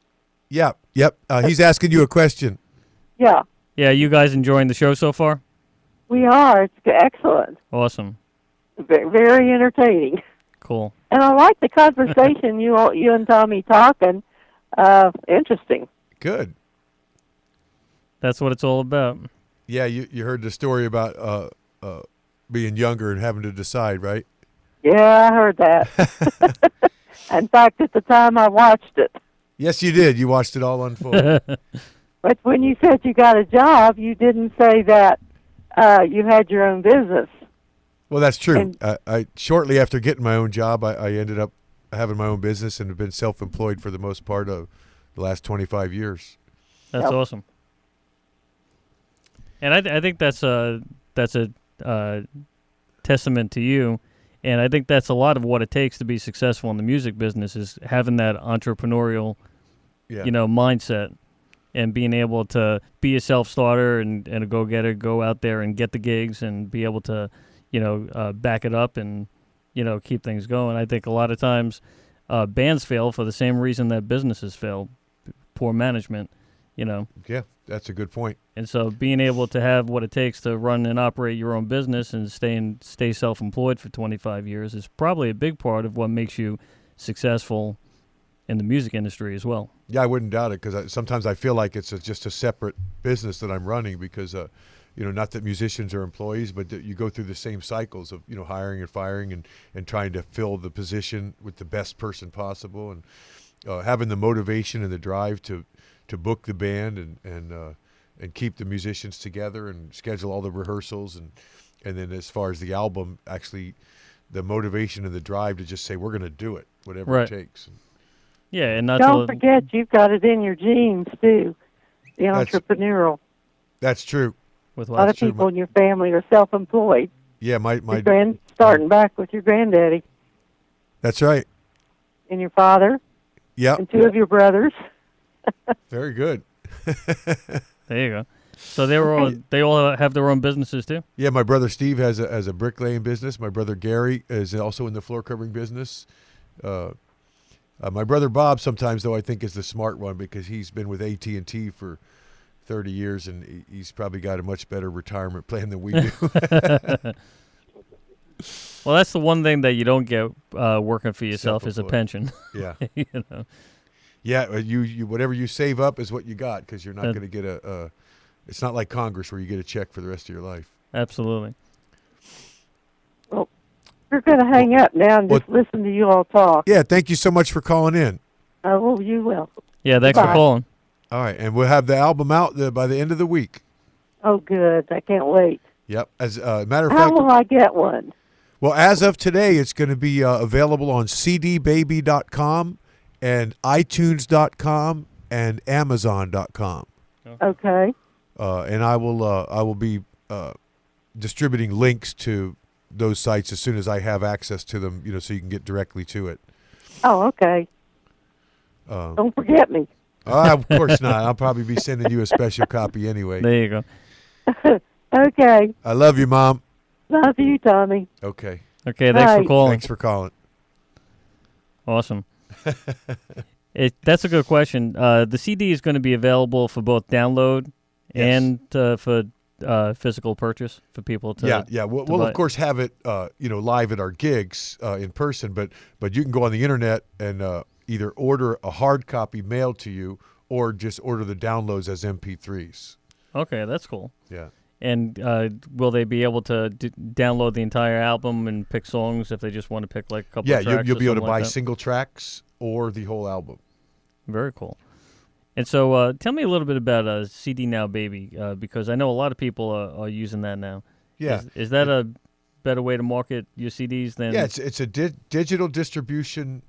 E: Yep. He's asking you a question.
I: Yeah.
D: Yeah, you guys enjoying the show so far?
I: We are. It's excellent.
D: Awesome.
I: Very entertaining.
D: Cool.
I: And I like the conversation you and Tommy talking. Interesting.
E: Good.
D: That's what it's all about.
E: Yeah, you heard the story about being younger and having to decide, right?
I: Yeah, I heard that. In fact, at the time I watched it.
E: Yes, you did. You watched it all unfold.
I: But when you said you got a job, you didn't say that you had your own business.
E: Well, that's true. I shortly after getting my own job, I ended up having my own business and have been self-employed for the most part of the last 25 years.
D: That's awesome. And I think that's a testament to you. And I think that's a lot of what it takes to be successful in the music business is having that entrepreneurial, mindset and being able to be a self-starter and a go-getter, go out there and get the gigs and be able to, back it up and, keep things going. I think a lot of times bands fail for the same reason that businesses fail, poor management,
E: Yeah, that's a good point.
D: And so being able to have what it takes to run and operate your own business and stay self-employed for 25 years is probably a big part of what makes you successful in the music industry as well.
E: Yeah, I wouldn't doubt it because sometimes I feel like it's just a separate business that I'm running because, not that musicians are employees, but that you go through the same cycles of, hiring and firing and trying to fill the position with the best person possible and having the motivation and the drive to book the band and keep the musicians together and schedule all the rehearsals and then as far as the album, actually the motivation and the drive to just say we're going to do it, whatever it takes.
D: Yeah, and not
I: don't forget you've got it in your genes too, the entrepreneurial.
E: That's true.
D: With
I: a lot of people in your family are self-employed.
E: Yeah, my
I: starting back with your granddaddy.
E: That's right.
I: And your father.
E: Yeah.
I: And two of your brothers.
E: Very good.
D: There you go. So they all have their own businesses too?
E: Yeah, my brother Steve has a bricklaying business. My brother Gary is also in the floor covering business. My brother Bob sometimes, though, I think is the smart one because he's been with AT&T for 30 years, and he's probably got a much better retirement plan than we do.
D: Well, that's the one thing that you don't get working for yourself is a
E: Self-employed.
D: pension.
E: Yeah.
D: You know.
E: Yeah, you whatever you save up is what you got, because you're not going to get it's not like Congress where you get a check for the rest of your life.
D: Absolutely.
I: Well, we're going to hang up now and just listen to you all talk.
E: Yeah, thank you so much for calling in.
I: Oh, you will.
D: Yeah, thanks for
I: Bye.
D: calling.
E: All right, and we'll have the album out by the end of the week.
I: Oh, good. I can't wait.
E: Yep. As a matter of
I: How
E: fact,
I: will I get one?
E: well, as of today, it's going to be available on cdbaby.com and iTunes.com and Amazon.com.
I: Okay.
E: And I will be distributing links to those sites as soon as I have access to them, so you can get directly to it.
I: Oh, okay. Don't forget me.
E: Of course not. I'll probably be sending you a special copy anyway.
D: There you go.
I: Okay.
E: I love you, Mom.
I: Love you, Tommy.
E: Okay.
D: Okay, thanks for
I: Bye.
D: calling.
E: Thanks for calling.
D: Awesome. That's a good question. The CD is going to be available for both download and for physical purchase for people to.
E: Yeah. We'll of course have it, live at our gigs in person, but you can go on the internet and either order a hard copy mailed to you or just order the downloads as MP3s.
D: Okay, that's cool.
E: Yeah.
D: And will they be able to download the entire album and pick songs if they just want to pick like a couple of tracks?
E: Yeah, you'll be able to buy
D: like
E: single tracks or the whole album.
D: Very cool. And so tell me a little bit about CD Now Baby, because I know a lot of people are using that now.
E: Yeah.
D: Is that a better way to market your CDs than...
E: Yeah, it's a digital distribution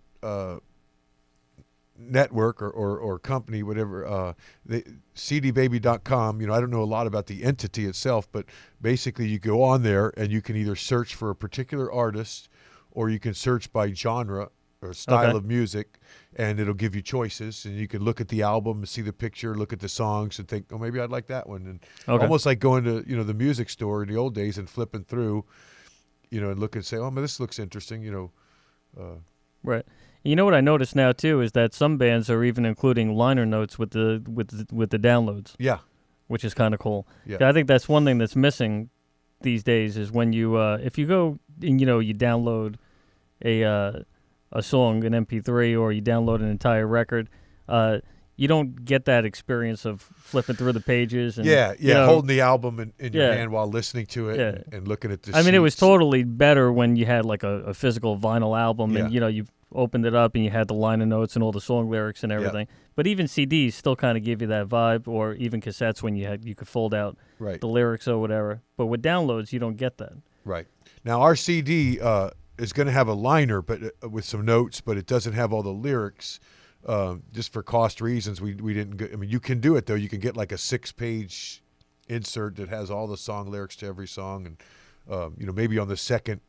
E: network or company, whatever. CDbaby.com, I don't know a lot about the entity itself, but basically you go on there and you can either search for a particular artist or you can search by genre or style of music, and it'll give you choices, and you can look at the album and see the picture, look at the songs and think, oh, maybe I'd like that one. And almost like going to, the music store in the old days and flipping through, and look and say, oh, this looks interesting,
D: Right. You know what I noticed now too is that some bands are even including liner notes with the downloads.
E: Yeah,
D: which is kind of cool.
E: Yeah,
D: I think that's one thing that's missing these days is when you if you go and you download a song, an MP3, or you download an entire record, you don't get that experience of flipping through the pages. And,
E: holding the album in your hand while listening to it and looking at the
D: I mean, it was
E: sheets.
D: totally better when you had like a physical vinyl album and,
E: Yeah.
D: you opened it up and you had the liner notes and all the song lyrics and everything. But even CDs still kind of give you that vibe, or even cassettes when you could fold out the lyrics or whatever. But with downloads, you don't get that.
E: Right. Now, our CD is going to have a liner but with some notes, but it doesn't have all the lyrics. Just for cost reasons, we didn't get, you can do it, though. You can get like a 6-page insert that has all the song lyrics to every song. And, maybe on the second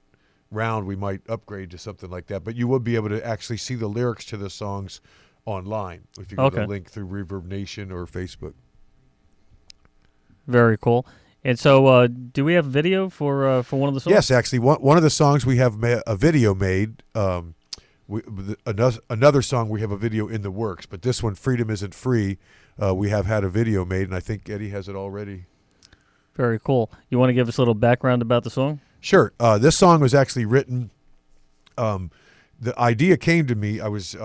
E: round we might upgrade to something like that. But you will be able to actually see the lyrics to the songs online if you go to the link through Reverb Nation or Facebook.
D: Very cool. And so do we have video for one of the songs?
E: Yes, actually. One of the songs we have a video made. Another song we have a video in the works, but this one, Freedom Isn't Free, we have had a video made, and I think Eddie has it already.
D: Very cool. You want to give us a little background about the song?
E: Sure. This song was actually written, the idea came to me, I was,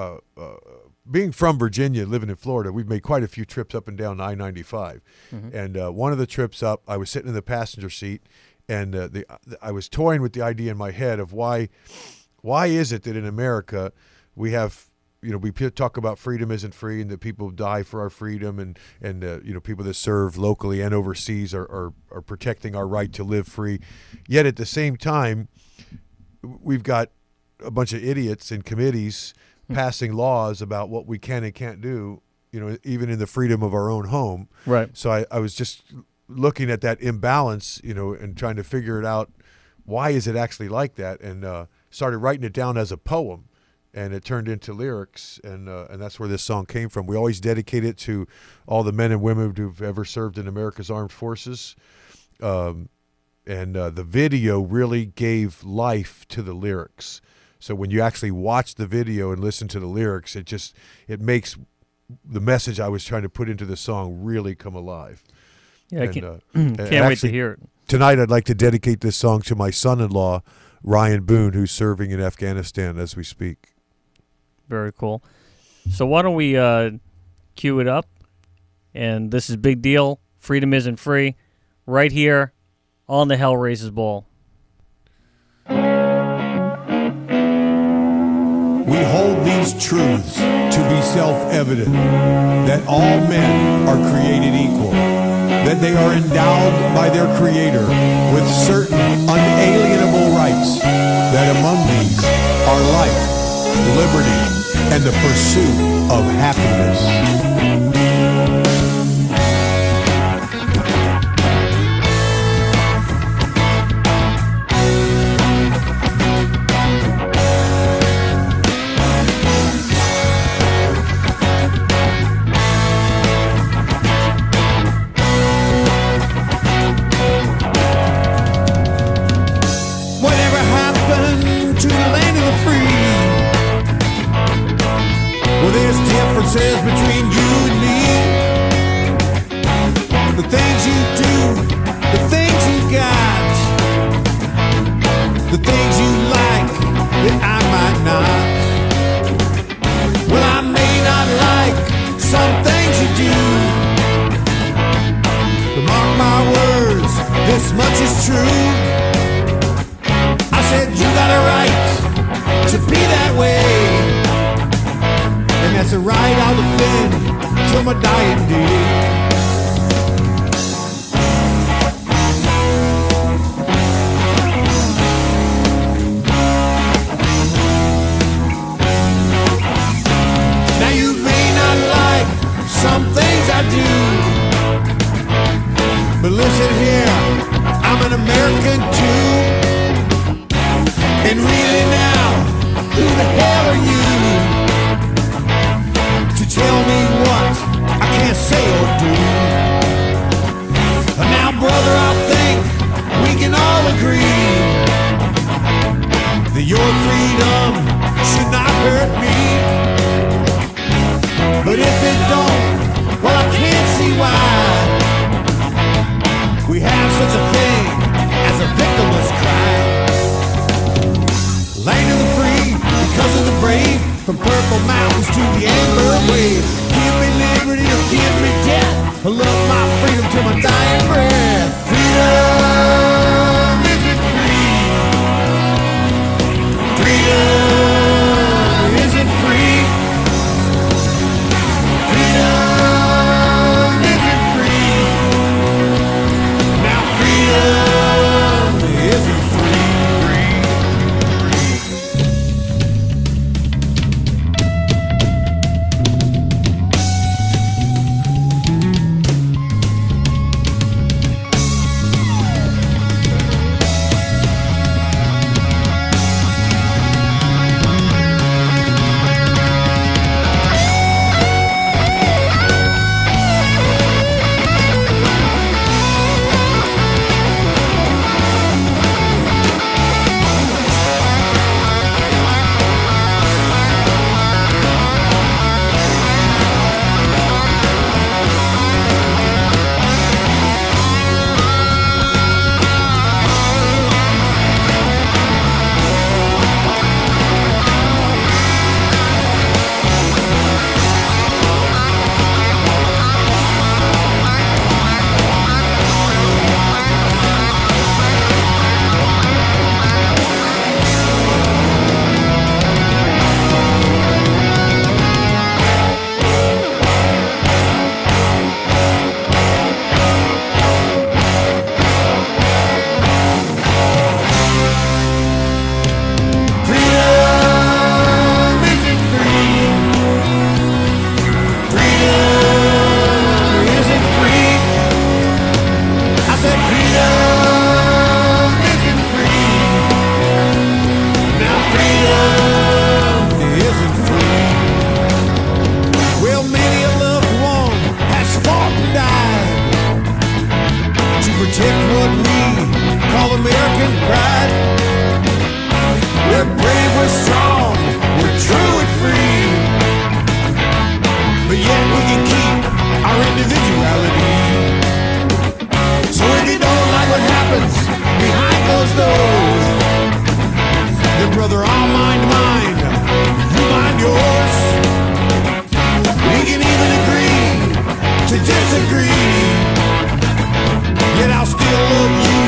E: being from Virginia, living in Florida, we've made quite a few trips up and down I-95. Mm-hmm. And one of the trips up, I was sitting in the passenger seat, and I was toying with the idea in my head of why is it that in America we have, we talk about freedom isn't free and that people die for our freedom and people that serve locally and overseas are protecting our right to live free. Yet at the same time, we've got a bunch of idiots in committees passing laws about what we can and can't do, even in the freedom of our own home.
D: Right.
E: So I was just looking at that imbalance, and trying to figure it out. Why is it actually like that? And started writing it down as a poem, and it turned into lyrics, and that's where this song came from. We always dedicate it to all the men and women who've ever served in America's armed forces, and the video really gave life to the lyrics. So when you actually watch the video and listen to the lyrics, it makes the message I was trying to put into the song really come alive.
D: Yeah,
E: And,
D: can't wait to hear it.
E: Tonight, I'd like to dedicate this song to my son-in-law, Ryan Boone, who's serving in Afghanistan as we speak.
D: Very cool. So why don't we cue it up? And this is Big Deal. Freedom Isn't Free. Right here on the Hellraisers Ball.
H: We hold these truths to be self-evident, that all men are created equal, that they are endowed by their Creator with certain unalienable rights, that among these are life, liberty, and the pursuit of happiness. Differences between you and me, the things you do, the things you got, the things you like that I might not. Well, I may not like some things you do, but mark my words, this much is true. I said you got a right to be that way, and that's a right I'll defend till my dying day. Now you may not like some things I do, but listen here, I'm an American too. And really now, who the hell are you to tell me what I can't say or do? Now, brother, I think we can all agree that your freedom should not hurt me. But if it don't, well, I can't see why we have such a thing as a victimless crime. Land of the free, because of the brave, from purple mountains to the amber wave. Give me liberty or give me death. I love my freedom till my dying breath. Freedom isn't free. Freedom isn't free. Freedom isn't free. Now freedom isn't free. brother, I'll mind mine. You mind yours. We can even agree to disagree. Yet I'll still love you.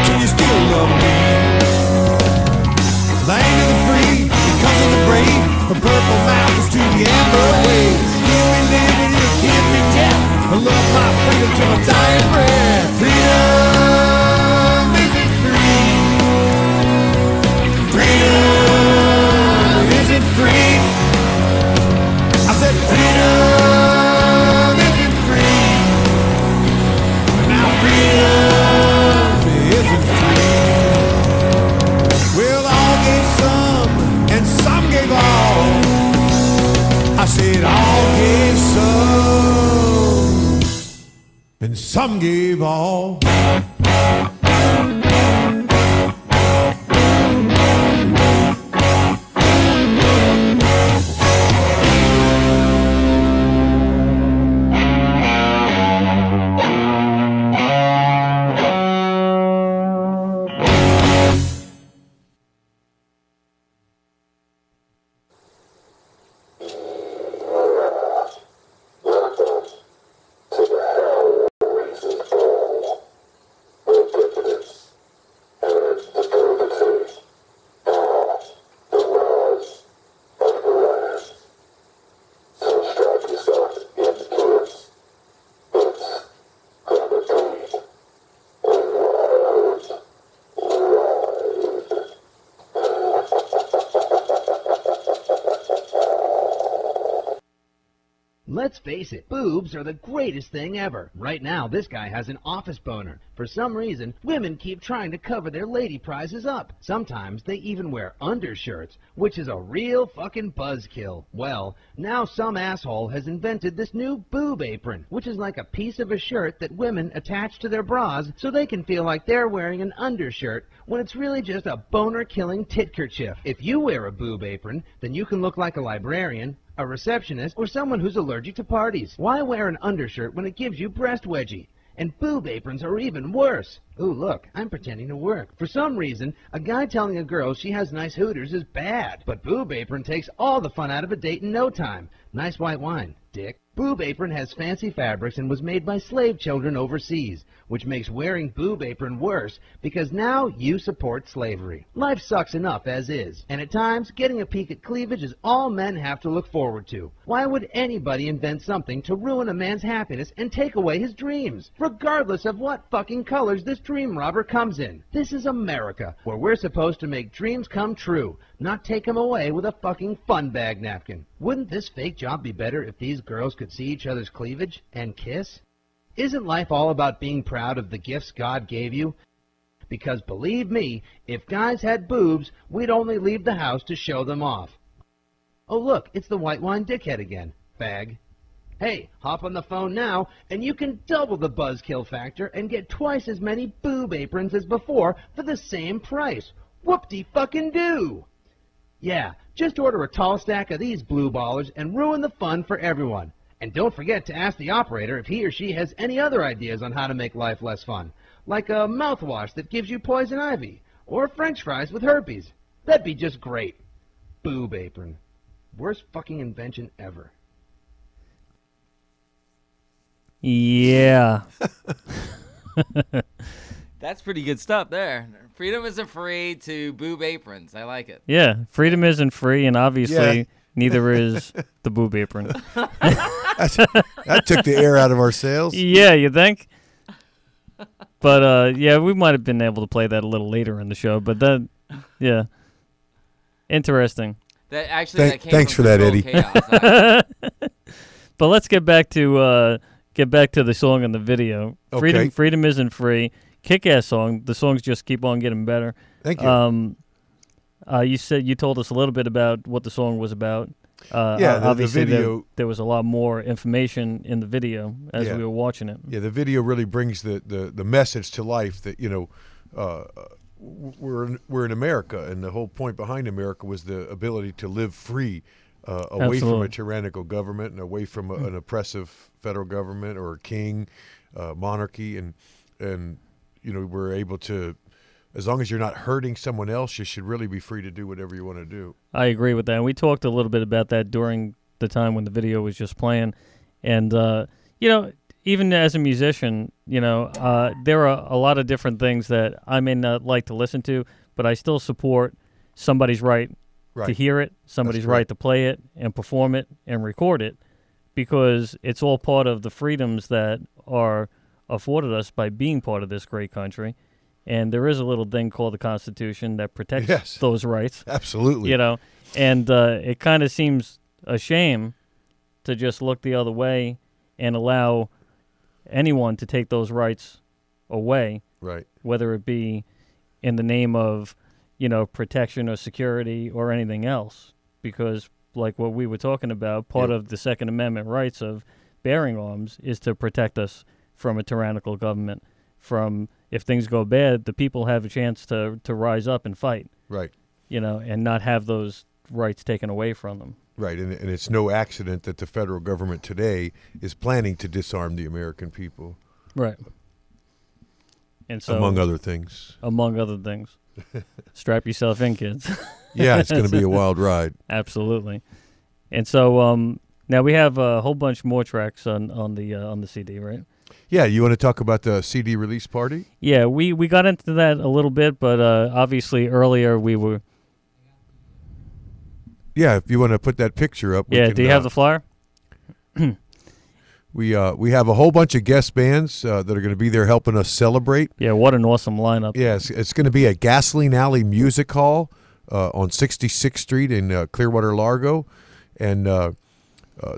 H: Can you still love me? Land of the free, because of the brave. From purple mountains to the amber waves. Can't be living, it can't be death. I love my freedom till my dying breath. Freedom isn't free. Freedom isn't free. I said freedom isn't free. Now freedom isn't free. Well, all gave some and some gave all. I said all gave some and some gave all.
J: Let's face it, boobs are the greatest thing ever. Right now, this guy has an office boner. For some reason, women keep trying to cover their lady prizes up. Sometimes they even wear undershirts, which is a real fucking buzzkill. Well, now some asshole has invented this new boob apron, which is like a piece of a shirt that women attach to their bras so they can feel like they're wearing an undershirt when it's really just a boner-killing tit-kerchief. If you wear a boob apron, then you can look like a librarian, a receptionist, or someone who's allergic to parties. Why wear an undershirt when it gives you breast wedgie? And boob aprons are even worse. Ooh, look, I'm pretending to work. For some reason, a guy telling a girl she has nice hooters is bad. But boob apron takes all the fun out of a date in no time. Nice white wine, dick. Boob apron has fancy fabrics and was made by slave children overseas, which makes wearing boob apron worse because now you support slavery. Life sucks enough as is, and at times getting a peek at cleavage is all men have to look forward to. Why would anybody invent something to ruin a man's happiness and take away his dreams, regardless of what fucking colors this dream robber comes in? This is America, where we're supposed to make dreams come true, not take them away with a fucking fun bag napkin. Wouldn't this fake job be better if these girls could see each other's cleavage and kiss? Isn't life all about being proud of the gifts God gave you? Because believe me, if guys had boobs, we'd only leave the house to show them off. Oh look, it's the white wine dickhead again. Fag. Hey, hop on the phone now, and you can double the buzzkill factor and get twice as many boob aprons as before for the same price. Whoop-de-fucking-do! Yeah, just order a tall stack of these blue ballers and ruin the fun for everyone. And don't forget to ask the operator if he or she has any other ideas on how to make life less fun, like a mouthwash that gives you poison ivy, or french fries with herpes. That'd be just great. Boob apron. Worst fucking invention ever.
D: Yeah.
G: That's pretty good stuff there. Freedom isn't free to boob aprons. I like it.
D: Yeah, freedom isn't free, and obviously neither is the boob apron.
E: That took the air out of our sails.
D: Yeah, you think? But, yeah, we might have been able to play that a little later in the show, but that, yeah. Interesting.
G: That actually, that came
E: thanks
G: from
E: for that,
G: Control
E: Eddie.
G: Chaos.
D: But let's get back to the song and the video.
E: Okay.
D: Freedom isn't free. Kick-ass song. The songs just keep on getting better.
E: Thank you.
D: You told us a little bit about what the song was about.
E: Obviously
D: the video. There was a lot more information in the video as we were watching it.
E: Yeah, the video really brings the message to life that, you know, we're in America, and the whole point behind America was the ability to live free, away from a tyrannical government and away from an oppressive federal government or a king, monarchy, and you know, we're able to as long as you're not hurting someone else, you should really be free to do whatever you want to do.
D: I agree with that. And we talked a little bit about that during the time when the video was just playing. And, you know, even as a musician, you know, there are a lot of different things that I may not like to listen to, but I still support somebody's right to hear it, somebody's right to play it and perform it and record it, because it's all part of the freedoms that are afforded us by being part of this great country. And there is a little thing called the Constitution that protects those rights.
E: Absolutely.
D: You know, and it kind of seems a shame to just look the other way and allow anyone to take those rights away.
E: Right.
D: Whether it be in the name of, you know, protection or security or anything else. Because like what we were talking about, part of the Second Amendment rights of bearing arms is to protect us from a tyrannical government. From, if things go bad, the people have a chance to rise up and fight.
E: Right.
D: You know, and not have those rights taken away from them.
E: Right, and it's no accident that the federal government today is planning to disarm the American people.
D: Right. And so,
E: among other things.
D: Among other things. Strap yourself in, kids.
E: Yeah, it's going to be a wild ride.
D: Absolutely. And so now we have a whole bunch more tracks on the CD, right?
E: Yeah, you want to talk about the CD release party?
D: Yeah, we got into that a little bit, but obviously earlier we were...
E: Yeah, if you want to put that picture up.
D: Yeah, do you have the flyer?
E: We have a whole bunch of guest bands that are going to be there helping us celebrate.
D: Yeah, what an awesome lineup.
E: Yeah, it's going to be at Gasoline Alley Music Hall on 66th Street in Clearwater, Largo. And the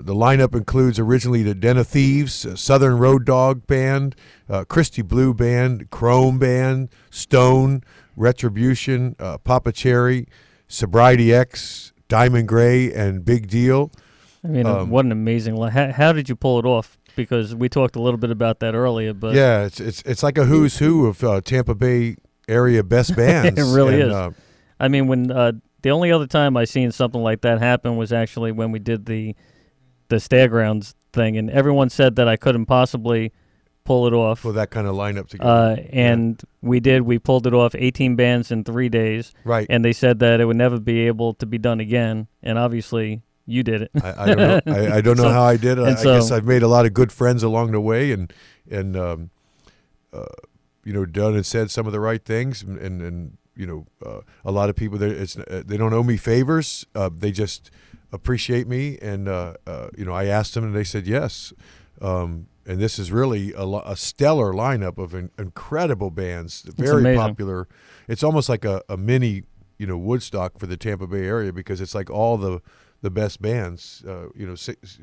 E: lineup includes originally the Den of Thieves, Southern Road Dog Band, Christy Blue Band, Chrome Band, Stone, Retribution, Papa Cherry, Sobriety X, Diamond Gray, and Big Deal.
D: I mean, what an amazing line. How did you pull it off? Because we talked a little bit about that earlier. But
E: yeah, it's like a who's who of Tampa Bay area best bands.
D: It really is. I mean, when the only other time I seen something like that happen was actually when we did the Stairgrounds thing, and everyone said that I couldn't possibly pull it off.
E: For that kind of lineup together.
D: And we did. We pulled it off, 18 bands in 3 days.
E: Right.
D: And they said that it would never be able to be done again. And obviously, you did it.
E: I don't know. I don't know how I did it. I guess I've made a lot of good friends along the way, and you know, done and said some of the right things, and you know, a lot of people they don't owe me favors. They just appreciate me, and you know, I asked them, and they said yes. And this is really a stellar lineup of incredible bands, very popular. It's almost like a mini, you know, Woodstock for the Tampa Bay area, because it's like all the best bands, you know,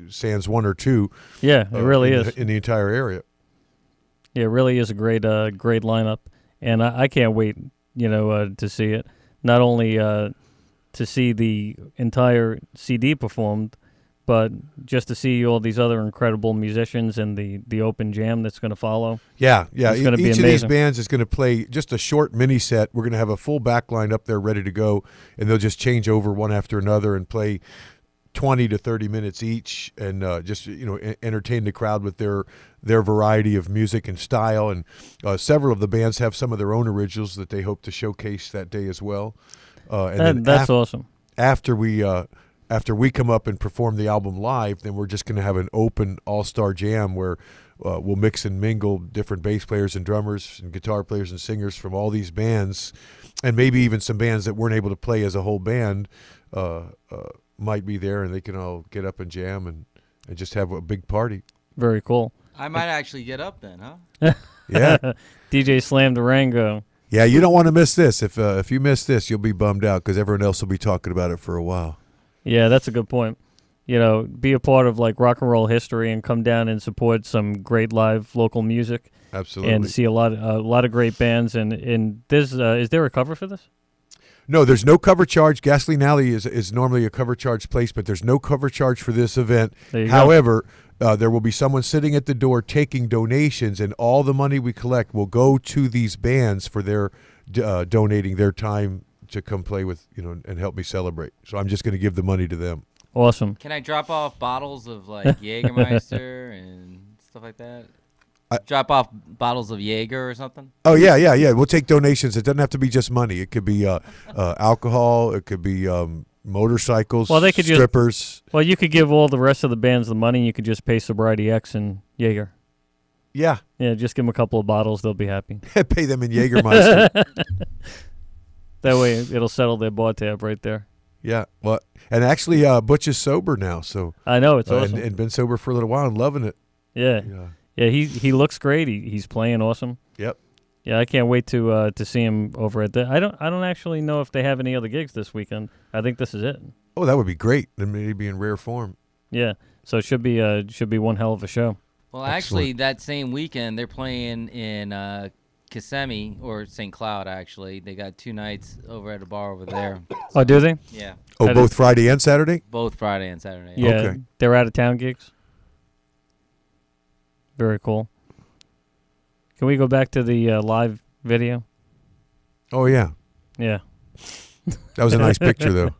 E: sans one or two.
D: Yeah, it really is.
E: In the entire area.
D: Yeah, it really is a great lineup, and I can't wait, you know, to see it. Not only to see the entire CD performed, but just to see all these other incredible musicians and the open jam that's going to follow.
E: Yeah.
D: It's going to be
E: amazing. Each of these bands is going to play just a short mini set. We're going to have a full back line up there ready to go, and they'll just change over one after another and play 20 to 30 minutes each, and just, you know, entertain the crowd with their variety of music and style. And several of the bands have some of their own originals that they hope to showcase that day as well. And
D: that's awesome.
E: After we come up and perform the album live, then we're just going to have an open all-star jam where we'll mix and mingle different bass players and drummers and guitar players and singers from all these bands, and maybe even some bands that weren't able to play as a whole band might be there, and they can all get up and jam and just have a big party.
D: Very cool.
G: I might actually get up then, huh?
E: Yeah.
D: DJ Slam Durango.
E: Yeah, you don't want to miss this. If you miss this, you'll be bummed out, because everyone else will be talking about it for a while.
D: Yeah, that's a good point. You know, be a part of like rock and roll history and come down and support some great live local music.
E: Absolutely.
D: And see a lot of great bands. And there's is there a cover for this?
E: No, there's no cover charge. Gasoline Alley is normally a cover charge place, but there's no cover charge for this event. However, there will be someone sitting at the door taking donations, and all the money we collect will go to these bands for their donating their time to come play with, you know, and help me celebrate. So I'm just going to give the money to them.
D: Awesome.
G: Can I drop off bottles of like Jägermeister and stuff like that? drop off bottles of Jaeger or something?
E: Oh yeah. We'll take donations. It doesn't have to be just money. It could be alcohol. It could be motorcycles.
D: Well, they could
E: strippers.
D: You could give all the rest of the bands the money. And you could just pay Sobriety X and Jaeger.
E: Yeah.
D: Yeah, just give them a couple of bottles. They'll be happy.
E: Pay them in Jägermeister.
D: That way, it'll settle their bar tab right there.
E: Yeah. Well, and actually, Butch is sober now, so
D: I know it's awesome.
E: and been sober for a little while and loving it.
D: Yeah. He looks great. He's playing awesome.
E: Yep.
D: Yeah, I can't wait to see him over at the. I don't actually know if they have any other gigs this weekend. I think this is it.
E: Oh, that would be great. Then maybe in rare form.
D: Yeah. So it should be one hell of a show.
G: Well, actually, that same weekend they're playing in Kissimmee or St. Cloud. Actually, they got 2 nights over at a bar over there.
D: Oh, do they?
G: Yeah.
E: Oh, both Friday and Saturday?
G: Both Friday and Saturday.
D: Yeah.
E: Okay.
D: They're out of town gigs. Very cool. Can we go back to the live video?
E: Oh yeah.
D: Yeah.
E: That was a nice picture, though.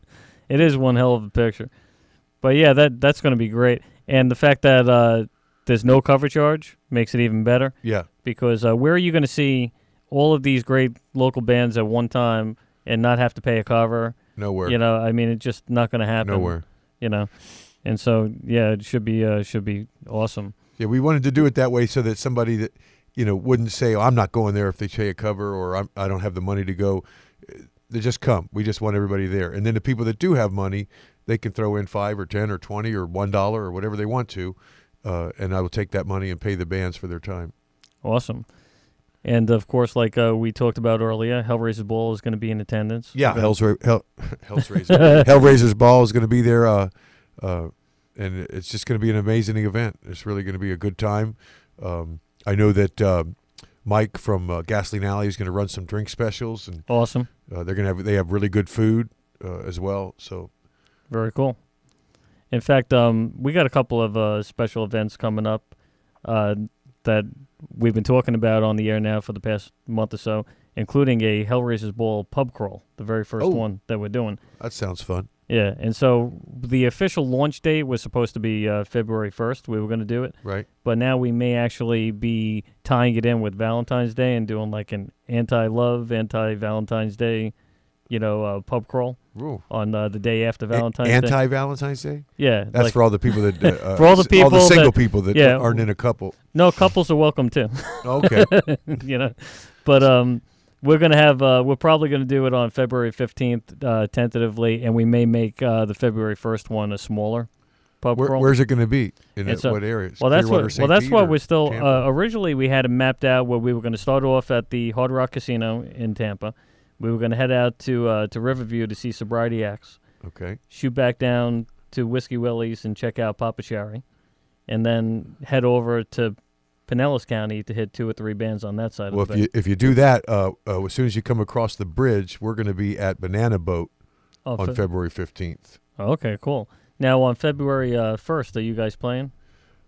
D: It is one hell of a picture. But yeah, that's going to be great. And the fact that there's no cover charge makes it even better.
E: Yeah.
D: Because where are you going to see all of these great local bands at one time and not have to pay a cover?
E: Nowhere.
D: You know, I mean, it's just not going to happen.
E: Nowhere.
D: You know, and so yeah, it should be awesome.
E: Yeah, we wanted to do it that way so that somebody that wouldn't say, "Oh, I'm not going there if they pay a cover," or I don't have the money to go. They just come. We just want everybody there, and then the people that do have money, they can throw in $5 or $10 or $20 or $1 or whatever they want to, and I will take that money and pay the bands for their time.
D: Awesome. And of course, like we talked about earlier, Hellraisers Ball is going to be in attendance.
E: Yeah, Hellraisers Ball is going to be there, and it's just going to be an amazing event. It's really going to be a good time. I know that Mike from Gasoline Alley is going to run some drink specials, and
D: awesome.
E: They have really good food as well. So
D: very cool. In fact, we got a couple of special events coming up that we've been talking about on the air now for the past month or so, including a Hellraisers Ball pub crawl, the very first one that we're doing.
E: That sounds fun.
D: Yeah, and so the official launch date was supposed to be February 1st. We were going to do it.
E: Right.
D: But now we may actually be tying it in with Valentine's Day and doing like an anti-love, anti-Valentine's Day, pub crawl.
E: Ooh.
D: On the day after Valentine's Day.
E: Anti-Valentine's Day?
D: Yeah.
E: That's for all the people that
D: for all the
E: single people that aren't in a couple.
D: No, couples are welcome too.
E: Okay.
D: But we're gonna have we're probably gonna do it on February 15th tentatively, and we may make the February 1st one a smaller pub crawl.
E: Where's it gonna be? In what area?
D: Well, that's what we're still. Originally, we had it mapped out where we were going to start off at the Hard Rock Casino in Tampa. We were going to head out to Riverview to see Sobriety X.
E: Okay.
D: Shoot back down to Whiskey Willie's and check out Papa Sherry, and then head over to Pinellas County to hit 2 or 3 bands on that side of the bay.
E: If you do that, as soon as you come across the bridge, we're going to be at Banana Boat on February 15th.
D: Okay, cool. Now on February 1st, are you guys playing?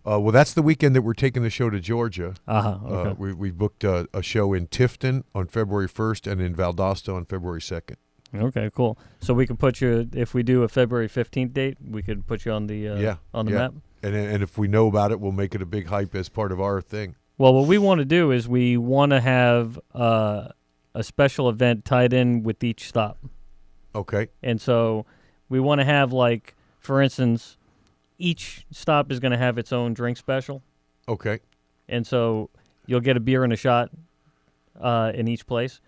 E: Well, that's the weekend that we're taking the show to Georgia.
D: Okay.
E: We booked a show in Tifton on February 1st and in Valdosta on February 2nd.
D: Okay, cool. So we can put you, if we do a February 15th date, we could put you on the map.
E: And if we know about it, we'll make it a big hype as part of our thing.
D: Well, what we want to do is we want to have a special event tied in with each stop.
E: Okay.
D: And so we want to have, like, for instance, each stop is going to have its own drink special.
E: Okay.
D: And so you'll get a beer and a shot in each place.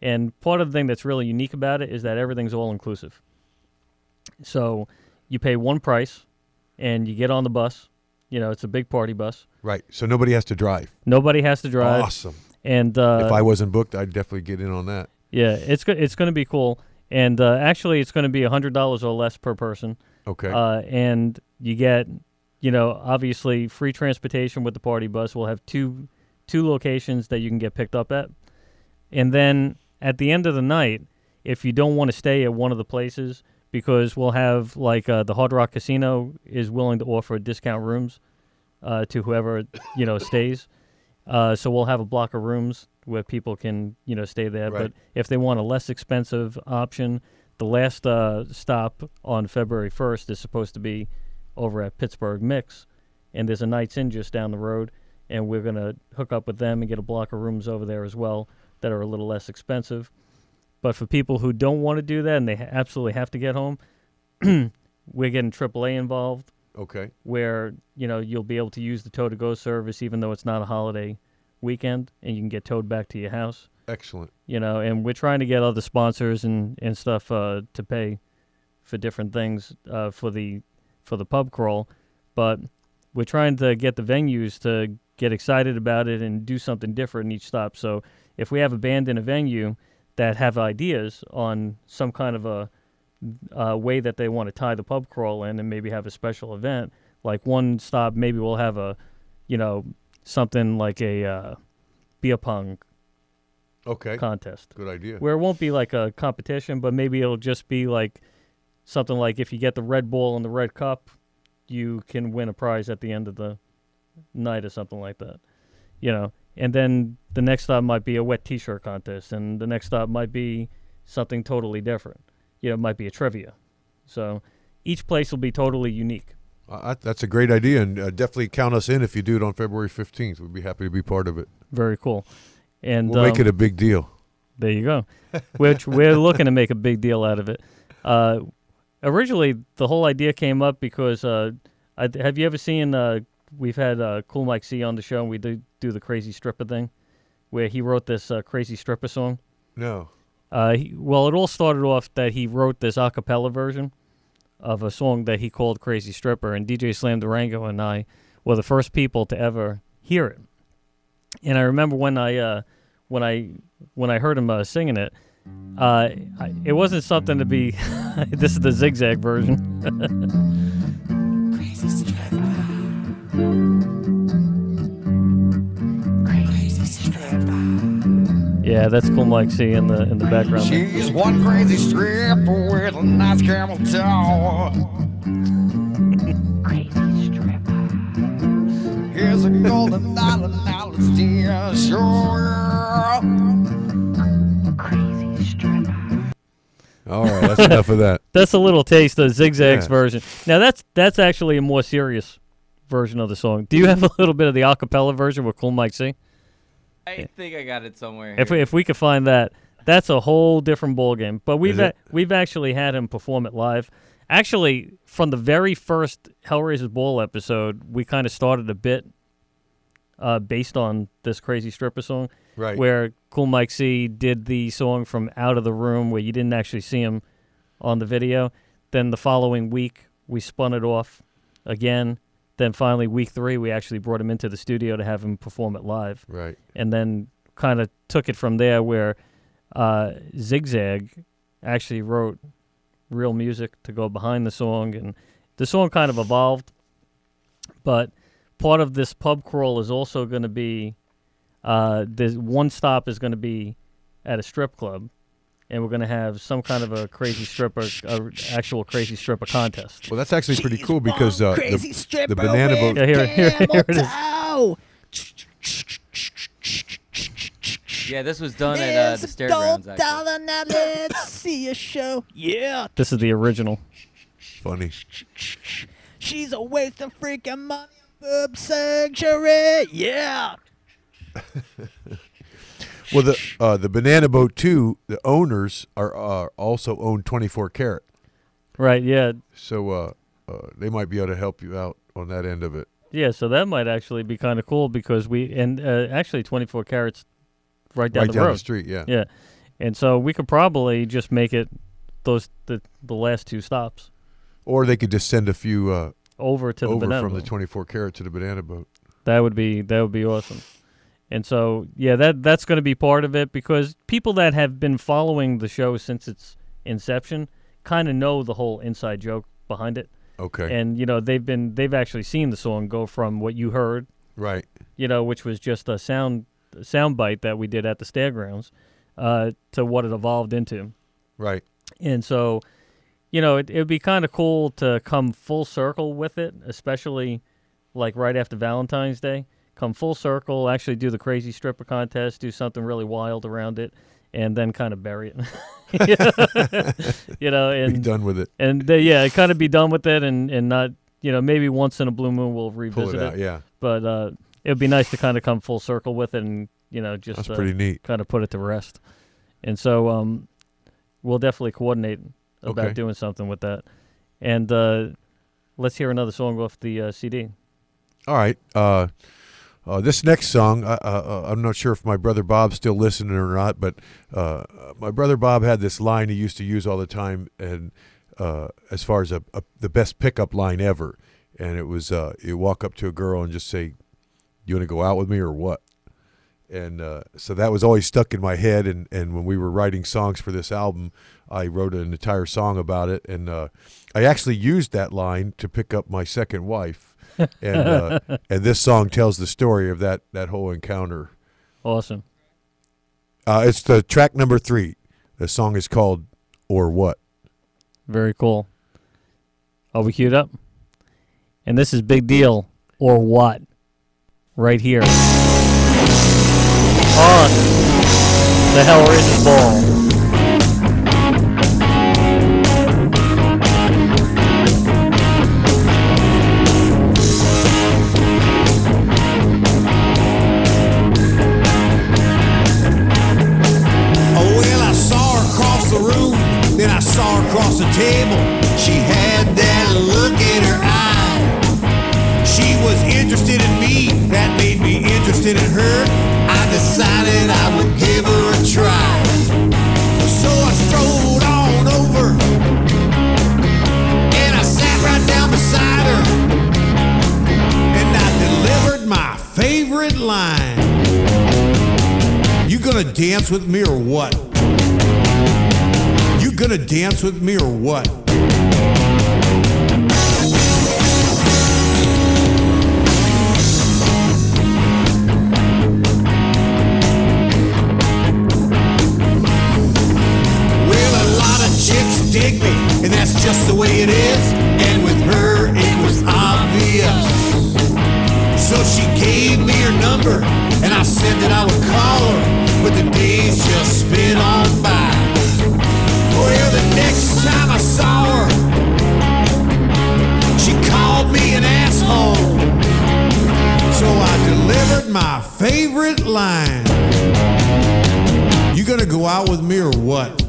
D: And part of the thing that's really unique about it is that everything's all-inclusive. So you pay one price, and you get on the bus. It's a big party bus.
E: Right. So nobody has to drive.
D: Nobody has to drive.
E: Awesome.
D: And
E: if I wasn't booked, I'd definitely get in on that.
D: Yeah, it's going to be cool. And actually, it's going to be $100 or less per person.
E: Okay.
D: And you get, obviously free transportation with the party bus. We'll have two locations that you can get picked up at. And then at the end of the night, if you don't want to stay at one of the places, because we'll have, like, the Hard Rock Casino is willing to offer discount rooms to whoever, stays. So we'll have a block of rooms where people can, stay there.
E: Right.
D: But if they want a less expensive option, the last stop on February 1st is supposed to be over at Pittsburgh Mix, and there's a Knights Inn just down the road. and we're going to hook up with them and get a block of rooms over there as well that are a little less expensive. But for people who don't want to do that and they absolutely have to get home, we're getting AAA involved.
E: Okay.
D: Where, you'll be able to use the tow-to-go service even though it's not a holiday weekend, and you can get towed back to your house.
E: Excellent.
D: And we're trying to get other sponsors and stuff to pay for different things for the pub crawl, but we're trying to get the venues to get excited about it and do something different in each stop. So if we have a band in a venue that have ideas on some kind of a way that they want to tie the pub crawl in and maybe have a special event, like one stop, maybe we'll have a, something like a beer pong contest.
E: Good idea.
D: Where it won't be like a competition, but maybe it'll just be like something like if you get the red ball and the red cup, you can win a prize at the end of the night or something like that. And then the next stop might be a wet T-shirt contest, and the next stop might be something totally different. It might be a trivia. So each place will be totally unique.
E: That's a great idea, and definitely count us in if you do it on February 15th. We'd be happy to be part of it.
D: Very cool. And
E: we'll make it a big deal.
D: There you go. Which we're looking to make a big deal out of it. Originally, the whole idea came up because have you ever seen? We've had Cool Mike C on the show, and we do the Crazy Stripper thing, where he wrote this Crazy Stripper song.
E: No.
D: Well, it all started off that he wrote this a cappella version of a song that he called Crazy Stripper, and DJ Slam Durango and I were the first people to ever hear it. And I remember when I heard him singing it, it wasn't something to be. This is the zigzag version.
H: Crazy Stripper.
D: Yeah, that's Cool Mike C in the background.
H: She's one crazy stripper with a nice camel toe. Crazy stripper. Here's a golden dollar, now let's steal sure. Crazy stripper.
E: All right, that's enough of that.
D: That's a little taste of Zigzag's version. Now that's actually a more serious version of the song. Do you have a little bit of the a cappella version with Cool Mike C?
G: I think I got it somewhere.
D: If we could find that, that's a whole different ballgame. But we've actually had him perform it live. Actually, from the very first Hellraisers Ball episode, we kind of started a bit based on this Crazy Stripper song,
E: right?
D: Where Cool Mike C did the song from Out of the Room, where you didn't actually see him on the video. Then the following week, we spun it off again. Then finally, week 3, we actually brought him into the studio to have him perform it live.
E: Right.
D: And then kind of took it from there where Zigzag actually wrote real music to go behind the song. And the song kind of evolved. But part of this pub crawl is also going to be, this one stop is going to be at a strip club. And we're going to have some kind of a crazy stripper, actual crazy stripper contest.
E: Well, that's actually pretty cool because the banana boat.
D: Yeah, here it is.
G: Yeah, this was done at the Stairgrounds, actually.
K: $1 now let's see a show. Yeah.
D: This is the original.
E: Funny.
K: She's a waste of freaking money on boob sanctuary. Yeah.
E: Well, the banana boat too. The owners are also own 24 Karat.
D: Right. Yeah.
E: So they might be able to help you out on that end of it.
D: Yeah. So that might actually be kind of cool because actually 24 Karat's right down the road.
E: Right down the street. Yeah.
D: Yeah. And so we could probably just make it the last 2 stops.
E: Or they could just send a few
D: over to the banana
E: from
D: boat.
E: the 24 Karat to the banana boat.
D: That would be awesome. And so, yeah, that's going to be part of it because people that have been following the show since its inception kind of know the whole inside joke behind it.
E: Okay.
D: And they've actually seen the song go from what you heard,
E: right?
D: Which was just a sound bite that we did at the Stairgrounds, to what it evolved into.
E: Right.
D: And so, it would be kind of cool to come full circle with it, especially like right after Valentine's Day. Come full circle, actually do the Crazy Stripper contest, do something really wild around it, and then kind of bury it. And
E: be done with it.
D: And kind of be done with it, and not, maybe once in a blue moon we'll revisit
E: Pull it out, yeah.
D: But it would be nice to kind of come full circle with it and, just
E: That's pretty neat.
D: Kind of put it to rest. And so we'll definitely coordinate about doing something with that. And let's hear another song off the CD.
E: All right. This next song, I'm not sure if my brother Bob's still listening or not, but my brother Bob had this line he used to use all the time, and as far as the best pickup line ever, and it was you walk up to a girl and just say, "You want to go out with me or what?" And so that was always stuck in my head, and when we were writing songs for this album, I wrote an entire song about it, and I actually used that line to pick up my second wife. And this song tells the story of that whole encounter.
D: Awesome.
E: It's the track number 3. The song is called "Or What."
D: Very cool. Are we queued up? And this is Big Deal, Or What, right here on the Hellraisers Ball.
H: Then I saw her across the table. She had that look in her eye. She was interested in me. That made me interested in her. I decided I would give her a try. So I strolled on over, and I sat right down beside her, and I delivered my favorite line. You gonna dance with me or what? You gonna dance with me or what? Well, a lot of chicks dig me, and that's just the way it is. And with her, it was obvious. So she gave me her number, and I said that I would call her, but the days just sped on by. Well, the next time I saw her, she called me an asshole. So I delivered my favorite line. You gonna go out with me or what?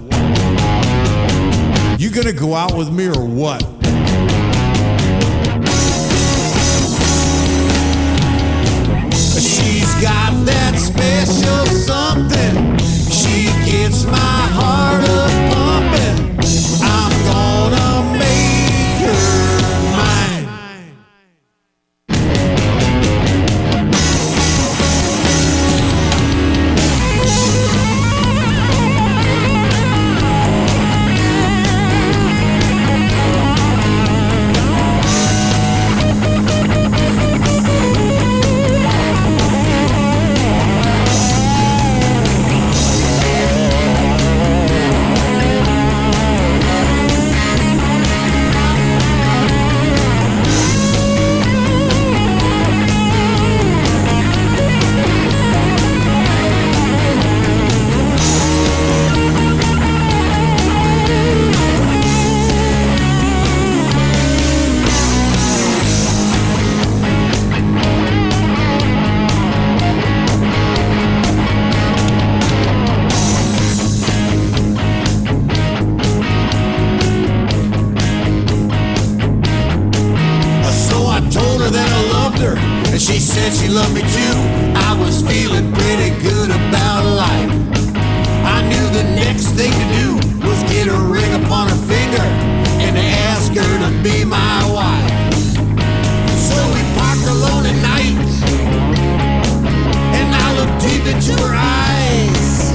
H: You gonna go out with me or what? She's got that special something. She gets my heart up pumping. I'm gonna make her mine. She said she loved me too. I was feeling pretty good about life. I knew the next thing to do was get a ring upon her finger and to ask her to be my wife. So we parked alone at night, and I looked deep into her eyes,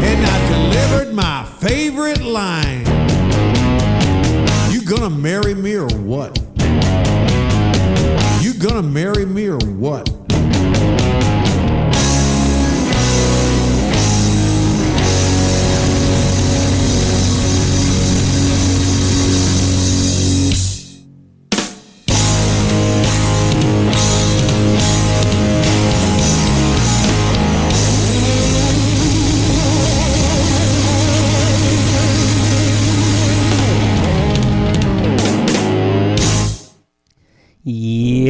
H: and I delivered my favorite line. You gonna marry me or what? You gonna marry me or what?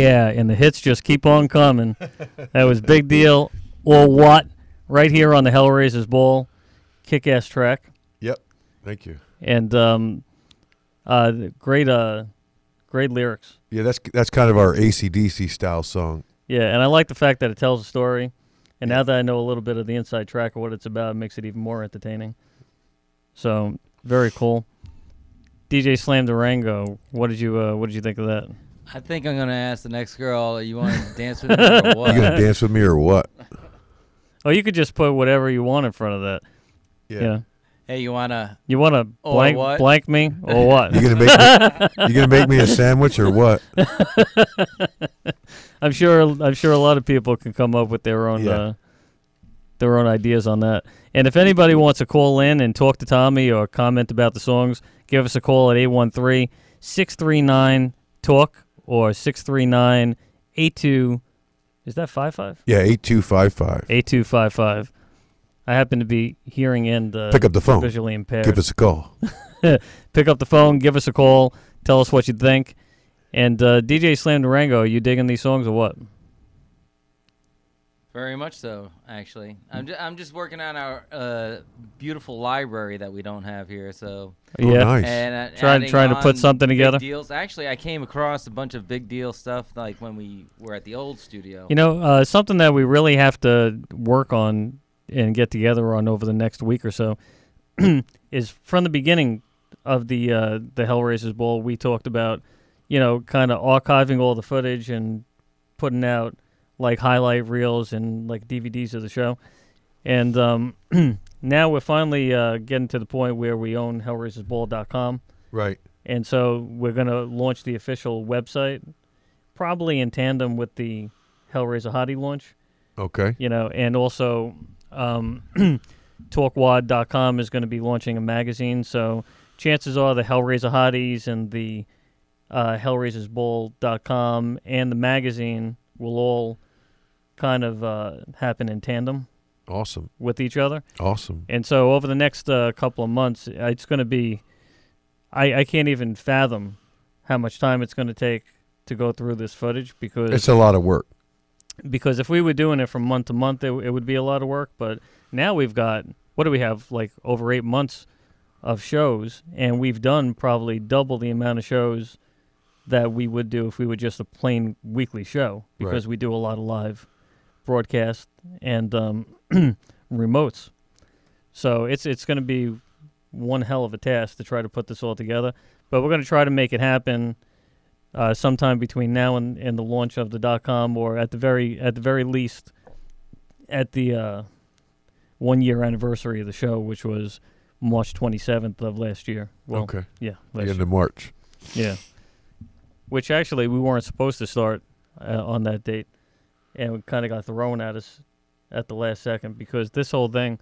D: Yeah, and the hits just keep on coming. That was Big Deal or What right here on the Hellraisers Ball. Kick-ass track.
E: Yep. Thank you.
D: And great lyrics.
E: Yeah, that's kind of our AC/DC style song.
D: Yeah, and I like the fact that it tells a story. And now that I know a little bit of the inside track of what it's about, it makes it even more entertaining. So, very cool. DJ Slam Durango, what did you think of that?
G: I think I'm gonna ask the next girl, you want to dance with me or what?
E: You gonna dance with me or what?
D: Oh, you could just put whatever you want in front of that.
E: Yeah.
D: You know?
G: Hey, you wanna
D: blank me or what?
E: You gonna make me a sandwich or what?
D: I'm sure a lot of people can come up with their own ideas on that. And if anybody wants to call in and talk to Tommy or comment about the songs, give us a call at 813-639-TALK or 639-82. Is that 55?
E: Yeah, 8255.
D: 8255. I happen to be hearing and
E: pick up the phone.
D: Visually impaired.
E: Give us a call.
D: Pick up the phone. Give us a call. Tell us what you think. And DJ Slam Durango, are you digging these songs or what?
G: Very much so, actually. I'm just working on our beautiful library that we don't have here. So
D: yeah,
E: nice.
G: And
D: trying to put something together.
G: Deals. Actually, I came across a bunch of big deal stuff like when we were at the old studio.
D: You know, something that we really have to work on and get together on over the next week or so is from the beginning of the Hellraisers Ball. We talked about, you know, kind of archiving all the footage and putting out like highlight reels and like DVDs of the show. And now we're finally getting to the point where we own hellraisersball.com.
E: Right.
D: And so we're going to launch the official website, probably in tandem with the Hellraiser Hottie launch.
E: Okay.
D: You know, and also talkwad.com is going to be launching a magazine. So chances are the Hellraiser Hotties and the hellraisersball.com and the magazine will all kind of happen in tandem.
E: Awesome.
D: With each other.
E: Awesome.
D: And so over the next couple of months, it's going to be, I can't even fathom how much time it's going to take to go through this footage because
E: it's a lot of work.
D: Because if we were doing it from month to month, it would be a lot of work. But now we've got, what do we have, like over 8 months of shows, and we've done probably double the amount of shows that we would do if we were just a plain weekly show, because we do a lot of live broadcast and remotes. So it's going to be one hell of a task to try to put this all together. But we're going to try to make it happen sometime between now and the launch of the .com, or at the very least at the 1 year anniversary of the show, which was March 27th of last year. Well,
E: okay.
D: Yeah.
E: The end of March.
D: Yeah. Which actually we weren't supposed to start on that date, and we kind of got thrown at us at the last second because this whole thing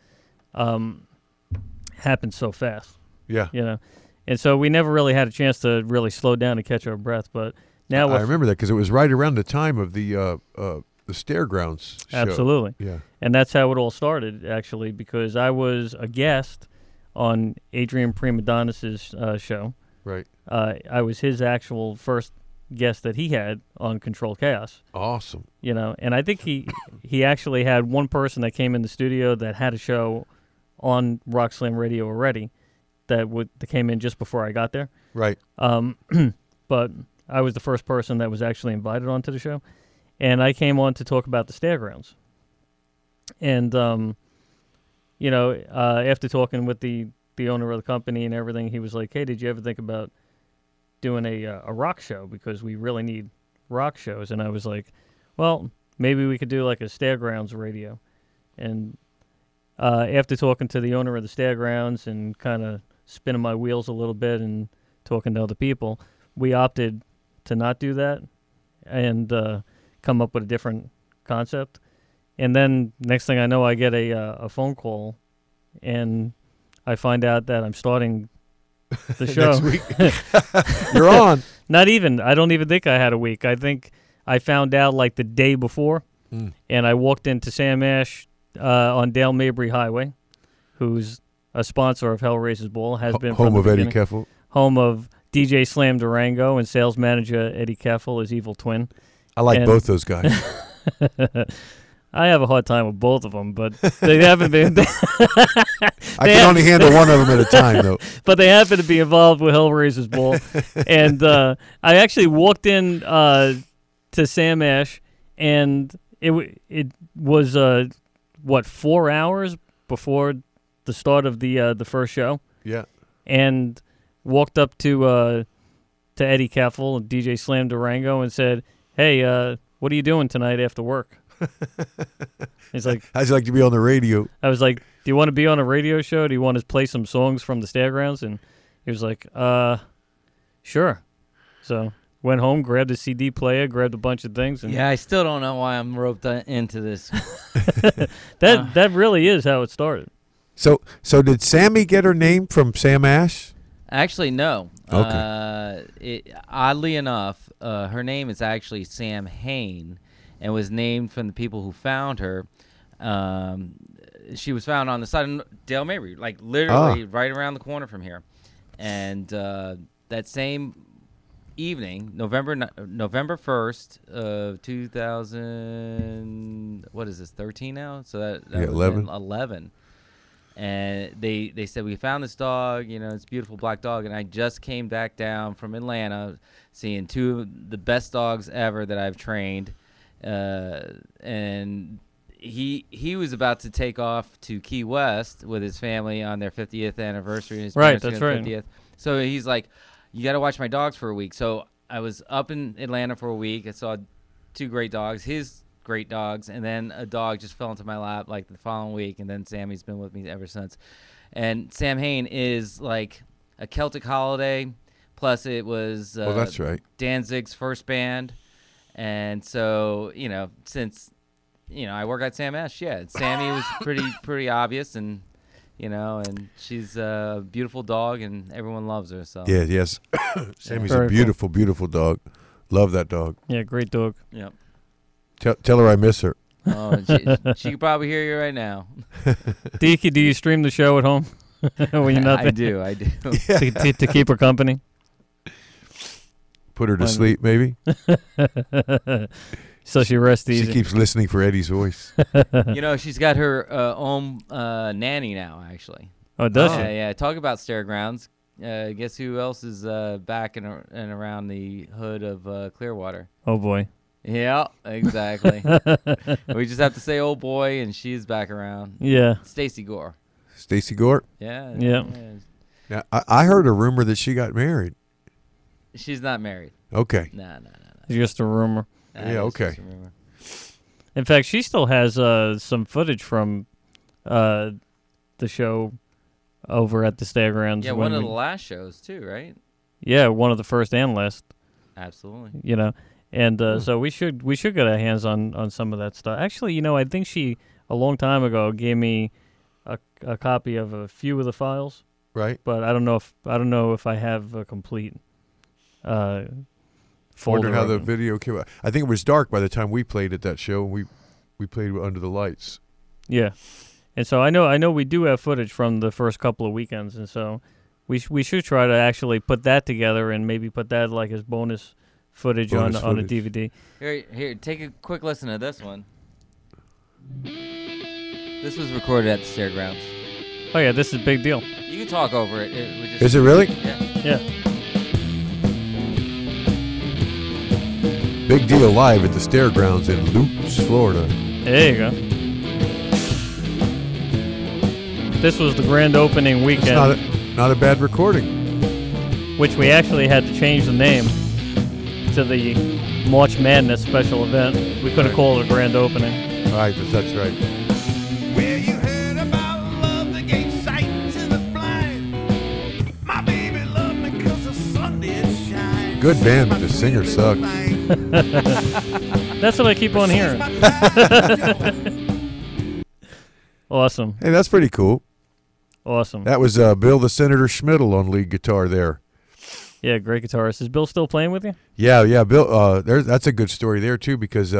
D: happened so fast.
E: Yeah.
D: You know, and so we never really had a chance to really slow down and catch our breath. But now
E: I remember that because it was right around the time of the Stairgrounds show.
D: Absolutely.
E: Yeah.
D: And that's how it all started, actually, because I was a guest on Adrian Primadonnis's show.
E: Right.
D: I was his actual first guest that he had on Control Chaos.
E: Awesome.
D: You know, and I think he actually had one person that came in the studio that had a show on Rock Slam Radio already that came in just before I got there.
E: Right.
D: But I was the first person that was actually invited onto the show, and I came on to talk about the Stairgrounds. And you know, after talking with the owner of the company and everything, he was like, "Hey, did you ever think about doing a rock show, because we really need rock shows?" And I was like, "Well, maybe we could do like a Stairgrounds radio." And after talking to the owner of the Stairgrounds and kind of spinning my wheels a little bit and talking to other people, we opted to not do that and come up with a different concept. And then next thing I know, I get a phone call, and I find out that I'm starting the show.
E: Next week. You're on.
D: Not even. I don't even think I had a week. I think I found out like the day before, and I walked into Sam Ash on Dale Mabry Highway, who's a sponsor of Hellraisers Ball, has been
E: home
D: from the
E: of Eddie
D: beginning.
E: Keffel,
D: home of DJ Slam Durango, and sales manager Eddie Keffel, his evil twin.
E: I like
D: And-
E: both those guys.
D: I have a hard time with both of them, but they haven't been.
E: I can only handle one of them at a time, though.
D: But they happen to be involved with Hellraisers Ball, and I actually walked in to Sam Ash, and it was 4 hours before the start of the first show.
E: Yeah.
D: And walked up to Eddie Keffel and DJ Slam Durango and said, "Hey, what are you doing tonight after work?" He's like,
E: "How'd you like to be on the radio?"
D: I was like, "Do you want to be on a radio show? Do you want to play some songs from the Stairgrounds?" And he was like, sure. So went home, grabbed a CD player, grabbed a bunch of things. And
G: Yeah, I still don't know why I'm roped into this.
D: that really is how it started.
E: So did Sammy get her name from Sam Ash?
G: Actually, no.
E: Okay.
G: Oddly enough, her name is actually Sam Hain, and was named from the people who found her. She was found on the side of Dale Mabry, like literally right around the corner from here. And that same evening, November 1st of 2000, what is this, 13 now? So that
E: Yeah,
G: was
E: 11.
G: 11. And they said, we found this dog, it's a beautiful black dog. And I just came back down from Atlanta, seeing two of the best dogs ever that I've trained. And he was about to take off to Key West with his family on their 50th anniversary. And his
D: Right,
G: parents'
D: that's right.
G: 50th. So he's like, you got to watch my dogs for a week. So I was up in Atlanta for a week. I saw two great dogs, his great dogs, and then a dog just fell into my lap like the following week. And then Sammy's been with me ever since. And Sam Hain is like a Celtic holiday. Plus it was
E: Oh, that's right.
G: Danzig's first band. And so, since, I work at Sam Ash, Sammy was pretty obvious, and, and she's a beautiful dog, and everyone loves her. So
E: Yeah, yes. Sammy's
D: Very
E: a beautiful, beautiful dog. Love that dog.
D: Yeah, great dog.
G: Yep.
E: Tell her I miss her.
G: Oh, she could probably hear you right now.
D: Do you stream the show at home when you're not
G: I
D: there?
G: do.
D: To keep her company.
E: Put her to sleep, maybe.
D: So she rests easy.
E: She keeps listening for Eddie's voice.
G: She's got her own nanny now, actually.
D: Oh, does she?
G: Yeah. Talk about Stairgrounds. Guess who else is back and around the hood of Clearwater?
D: Oh boy.
G: Yeah, exactly. We just have to say, "Oh boy," and she's back around.
D: Yeah.
G: Stacy Gore.
E: Stacy Gore?
G: Yeah.
D: Yeah.
E: Now, I heard a rumor that she got married.
G: She's not married.
E: Okay.
G: No.
D: It's just a rumor.
E: Yeah,
G: It's
E: okay.
G: just a rumor.
D: In fact, she still has some footage from the show over at the Stairgrounds.
G: Yeah,
D: when
G: one of
D: we-
G: the last shows too, right?
D: Yeah, one of the first and last.
G: Absolutely.
D: And so we should get our hands on some of that stuff. Actually, I think she a long time ago gave me a copy of a few of the files.
E: Right.
D: But I don't know if I have a complete folder.
E: Wondered how
D: of
E: the
D: them.
E: video came out. I think it was dark by the time we played at that show. We played under the lights.
D: Yeah, and so I know we do have footage from the first couple of weekends, and so we should try to actually put that together and maybe put that like as bonus footage on a DVD.
G: Here, take a quick listen to this one. This was recorded at the Stairgrounds.
D: Oh yeah, this is a big deal.
G: You can talk over it.
E: Is it really?
G: Yeah.
D: Yeah.
E: Big deal live at the Stairgrounds in Loops, Florida.
D: There you go. This was the grand opening weekend.
E: It's not a bad recording.
D: Which we actually had to change the name to the March Madness special event. We couldn't call it a grand opening.
E: Right, that's right.
H: Well, you heard about love that gave sight to the blind. My baby loved me 'cause the sun did shine.
E: Good band, but the singer sucks.
D: That's what I keep on hearing. Awesome.
E: Hey, that's pretty cool.
D: Awesome.
E: That was Bill the Senator Schmidl on lead guitar there.
D: Yeah, great guitarist. Is Bill still playing with you?
E: Yeah, Bill. That's a good story there too, because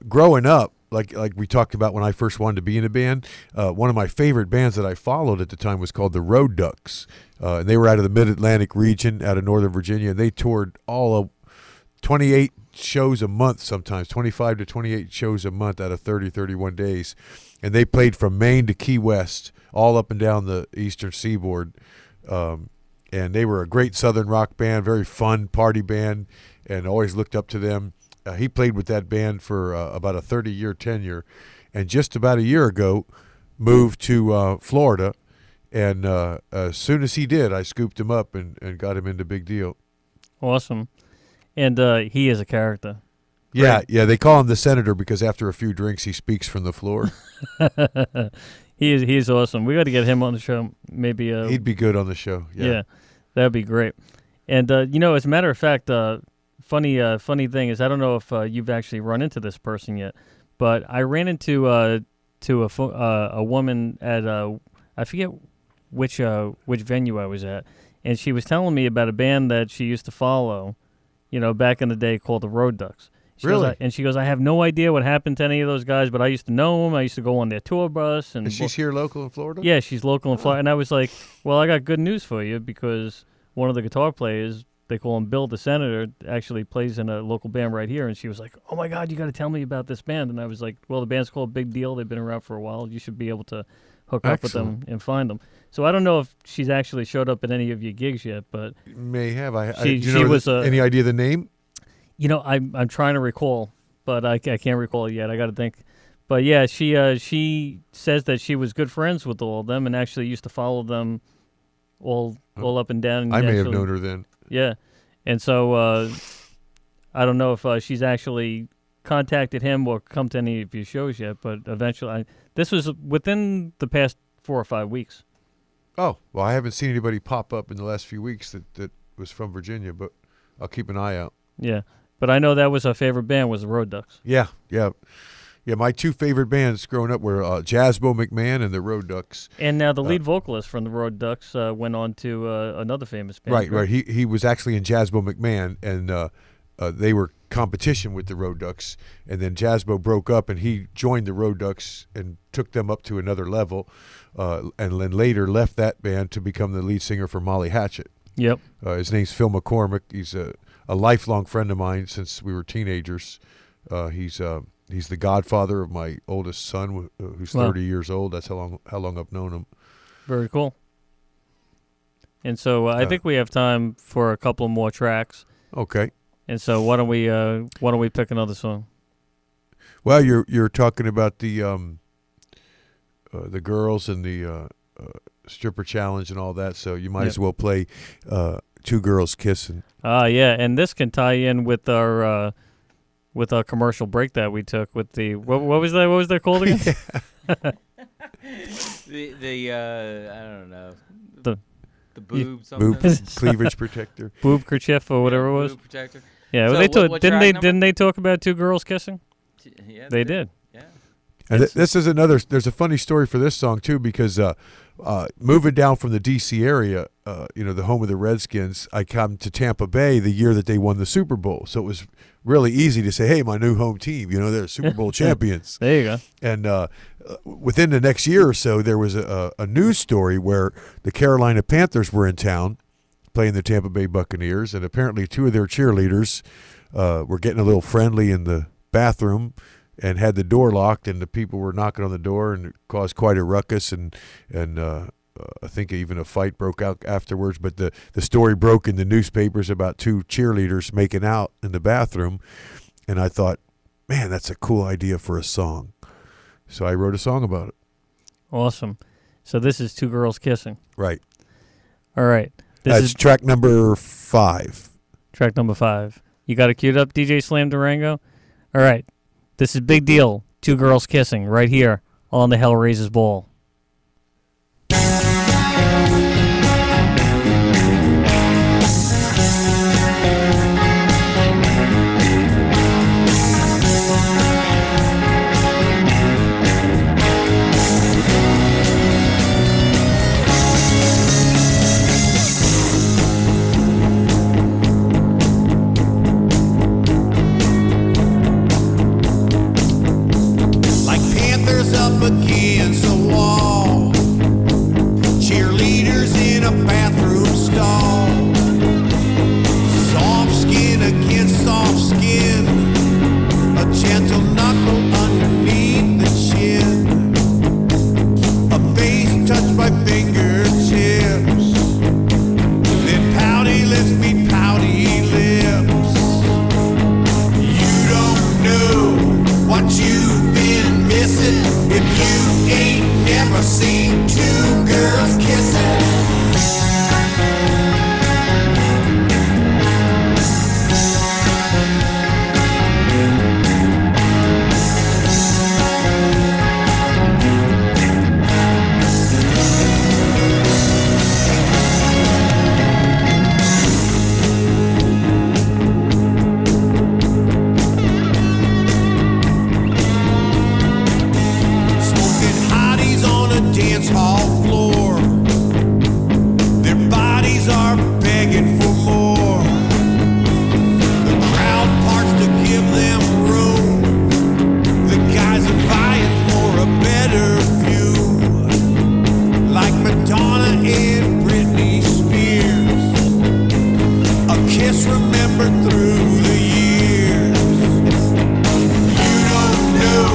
E: growing up, like we talked about when I first wanted to be in a band, one of my favorite bands that I followed at the time was called the Road Ducks, and they were out of the Mid-Atlantic region, out of Northern Virginia. And they toured all of 28 shows a month sometimes, 25 to 28 shows a month out of 30, 31 days. And they played from Maine to Key West, all up and down the eastern seaboard. And they were a great southern rock band, very fun party band, and always looked up to them. He played with that band for about a 30-year tenure, and just about a year ago moved to Florida. And as soon as he did, I scooped him up and got him into Big Deal.
D: Awesome. And he is a character.
E: Yeah, they call him the Senator because after a few drinks he speaks from the floor.
D: He is awesome. We got to get him on the show. Maybe
E: he'd be good on the show. Yeah,
D: that'd be great. And as a matter of fact, funny thing is, I don't know if you've actually run into this person yet, but I ran into a woman at I forget which venue I was at, and she was telling me about a band that she used to follow, back in the day, called the Road Ducks.
E: Really?
D: She goes, I have no idea what happened to any of those guys, but I used to know them. I used to go on their tour bus. And
E: she's here local in Florida?
D: Yeah, she's local in Florida. And I was like, well, I got good news for you, because one of the guitar players, they call him Bill the Senator, actually plays in a local band right here. And she was like, oh, my God, you got to tell me about this band. And I was like, well, the band's called Big Deal. They've been around for a while. You should be able to hook up with them and find them. So I don't know if she's actually showed up at any of your gigs yet, but
E: may have.
D: She was
E: any idea of the name?
D: I'm trying to recall, but I can't recall it yet. I got to think. But yeah, she says that she was good friends with all of them and actually used to follow them all up and down.
E: I may have known her then.
D: Yeah, and so I don't know if she's actually contacted him or come to any of your shows yet. But eventually, this was within the past 4 or 5 weeks.
E: Oh, well, I haven't seen anybody pop up in the last few weeks that was from Virginia, but I'll keep an eye out.
D: Yeah. But I know that was her favorite band, was the Road Ducks.
E: Yeah. My two favorite bands growing up were Jazzbo McMahon and the Road Ducks.
D: And now the lead vocalist from the Road Ducks went on to another famous band.
E: Right. He was actually in Jazzbo McMahon, and they were competition with the Road Ducks. And then Jazzbo broke up, and he joined the Road Ducks and took them up to another level, and then later left that band to become the lead singer for Molly Hatchet.
D: Yep.
E: His name's Phil McCormick. He's a lifelong friend of mine since we were teenagers. He's the godfather of my oldest son, who's 30 years old. That's how long I've known him.
D: Very cool. And so I think we have time for a couple more tracks.
E: Okay.
D: And so why don't we pick another song?
E: Well, you're talking about the girls and the stripper challenge and all that, so you might as well play Two Girls Kissing.
D: Yeah, and this can tie in with our commercial break that we took with the what was that called again?
G: the I don't know, the boob something.
E: Boob cleavage protector,
D: boob kerchief or whatever it was.
G: Boob protector.
D: Yeah,
G: So
D: didn't they talk about two girls kissing?
G: Yeah,
D: they did.
G: Yeah.
E: And this is there's a funny story for this song too, because moving down from the D.C. area, the home of the Redskins, I come to Tampa Bay the year that they won the Super Bowl. So it was really easy to say, hey, my new home team, they're Super Bowl champions.
D: There you go.
E: And within the next year or so, there was a news story where the Carolina Panthers were in town playing the Tampa Bay Buccaneers, and apparently two of their cheerleaders were getting a little friendly in the bathroom and had the door locked, and the people were knocking on the door, and it caused quite a ruckus, and I think even a fight broke out afterwards. But the story broke in the newspapers about two cheerleaders making out in the bathroom, and I thought, man, that's a cool idea for a song. So I wrote a song about it.
D: Awesome. So this is Two Girls Kissing.
E: Right.
D: All right.
E: That's track number 5.
D: Track number 5. You got it queued up, DJ Slam Durango? All right. This is Big Deal, Two Girls Kissing, right here on the Hellraisers Ball.
H: Up against the wall. suffered through the years. You don't know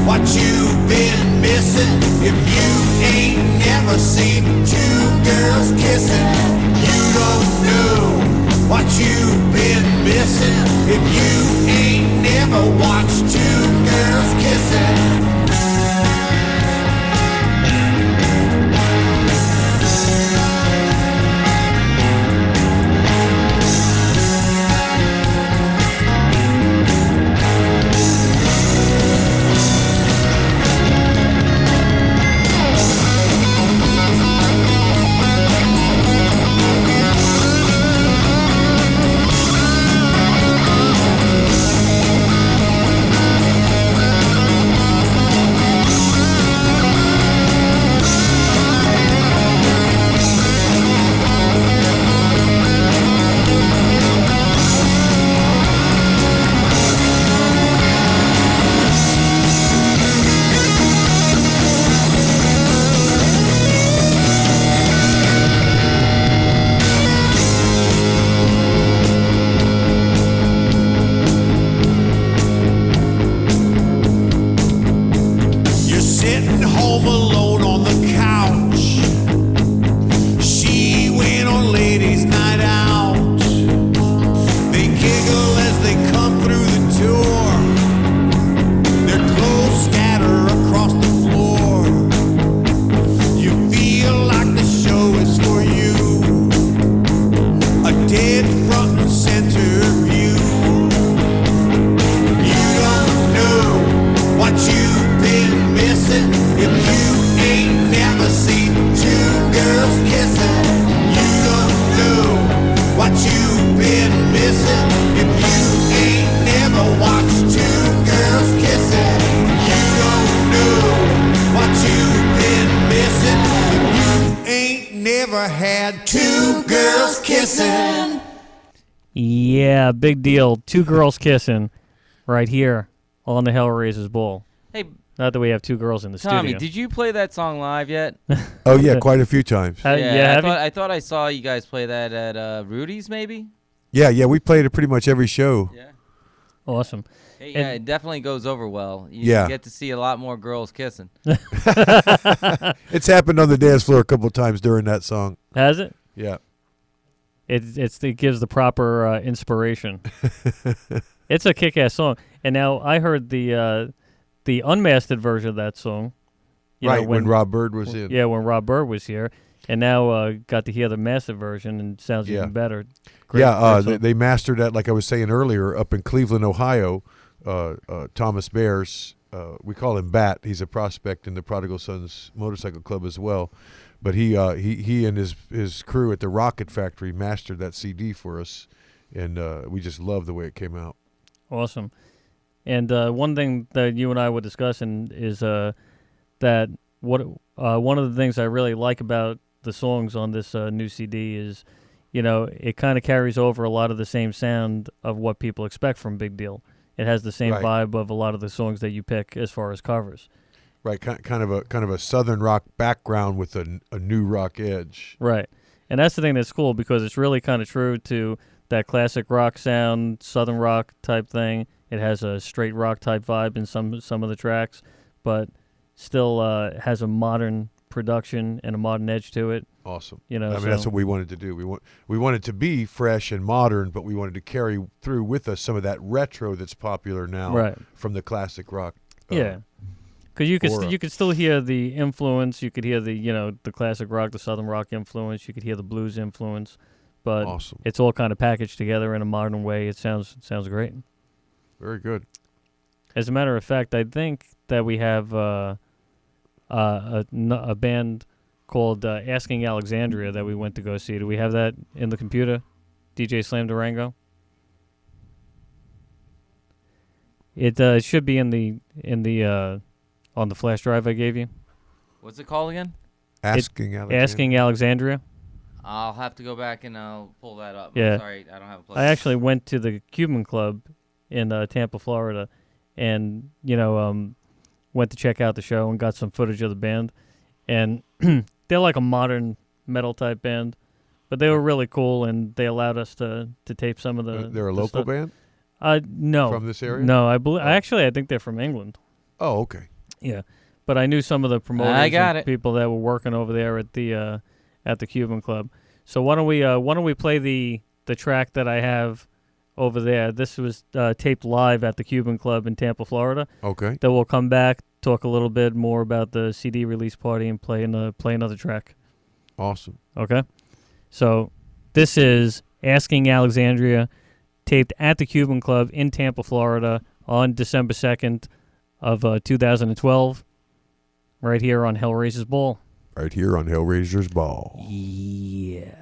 H: what you've been missing if you ain't never seen two girls kissing. You don't know what you've been missing if you ain't never watched two girls kissing.
D: Yeah, big deal. Two girls kissing right here on the Hellraisers Ball.
G: Hey,
D: not that we have two girls in the
G: Tommy,
D: studio.
G: did you play that song live yet?
E: Oh yeah, quite a few times.
G: I thought I saw you guys play that at Rudy's, maybe.
E: Yeah, we played it pretty much every show.
G: Yeah.
D: Awesome.
G: Hey, yeah, it definitely goes over well. You get to see a lot more girls kissing.
E: It's happened on the dance floor a couple of times during that song.
D: Has it?
E: Yeah.
D: It gives the proper inspiration. It's a kick-ass song. And now I heard the unmastered version of that song.
E: When Rob Bird was in.
D: Yeah, when Rob Bird was here. And now got to hear the mastered version, and it sounds even better. Great
E: they mastered that, like I was saying earlier, up in Cleveland, Ohio. Thomas Bears, we call him Bat. He's a prospect in the Prodigal Sons Motorcycle Club as well. But he and his crew at the Rocket Factory mastered that CD for us, and we just love the way it came out.
D: Awesome. And one thing that you and I were discussing is that one of the things I really like about the songs on this new CD is, it kind of carries over a lot of the same sound of what people expect from Big Deal. It has the same vibe of a lot of the songs that you pick as far as covers.
E: Right, kind of a southern rock background with a new rock edge.
D: Right, and that's the thing that's cool because it's really kind of true to that classic rock sound, southern rock type thing. It has a straight rock type vibe in some of the tracks, but still has a modern production and a modern edge to it.
E: Awesome.
D: That's
E: what we wanted to do. We wanted to be fresh and modern, but we wanted to carry through with us some of that retro that's popular now from the classic rock.
D: Yeah. Because you could still hear the influence. You could hear the the classic rock, the southern rock influence. You could hear the blues influence, but it's all kind of packaged together in a modern way. It sounds great.
E: Very good.
D: As a matter of fact, I think that we have a band called Asking Alexandria that we went to go see. Do we have that in the computer? DJ Slam Durango. It should be in the on the flash drive I gave you.
G: What's it called again?
E: Asking
D: Alexandria.
G: I'll have to go back and I'll pull that up.
D: Yeah.
G: I'm sorry, I don't have a place.
D: I actually went to the Cuban Club in Tampa, Florida, and went to check out the show and got some footage of the band. And they're like a modern metal type band, But they were really cool, and they allowed us to tape some of the.
E: They're a
D: the
E: local
D: stuff.
E: band.
D: No.
E: From this area?
D: No, actually I think they're from England.
E: Oh, okay.
D: Yeah, but I knew some of the promoters and people that were working over there at the Cuban Club. So why don't we play the track that I have over there? This was taped live at the Cuban Club in Tampa, Florida.
E: Okay.
D: Then we'll come back, talk a little bit more about the CD release party, and play another track.
E: Awesome.
D: Okay. So this is Asking Alexandria, taped at the Cuban Club in Tampa, Florida on December 2nd of 2012, right here on Hellraisers Ball.
E: Right here on Hellraisers Ball.
D: Yeah.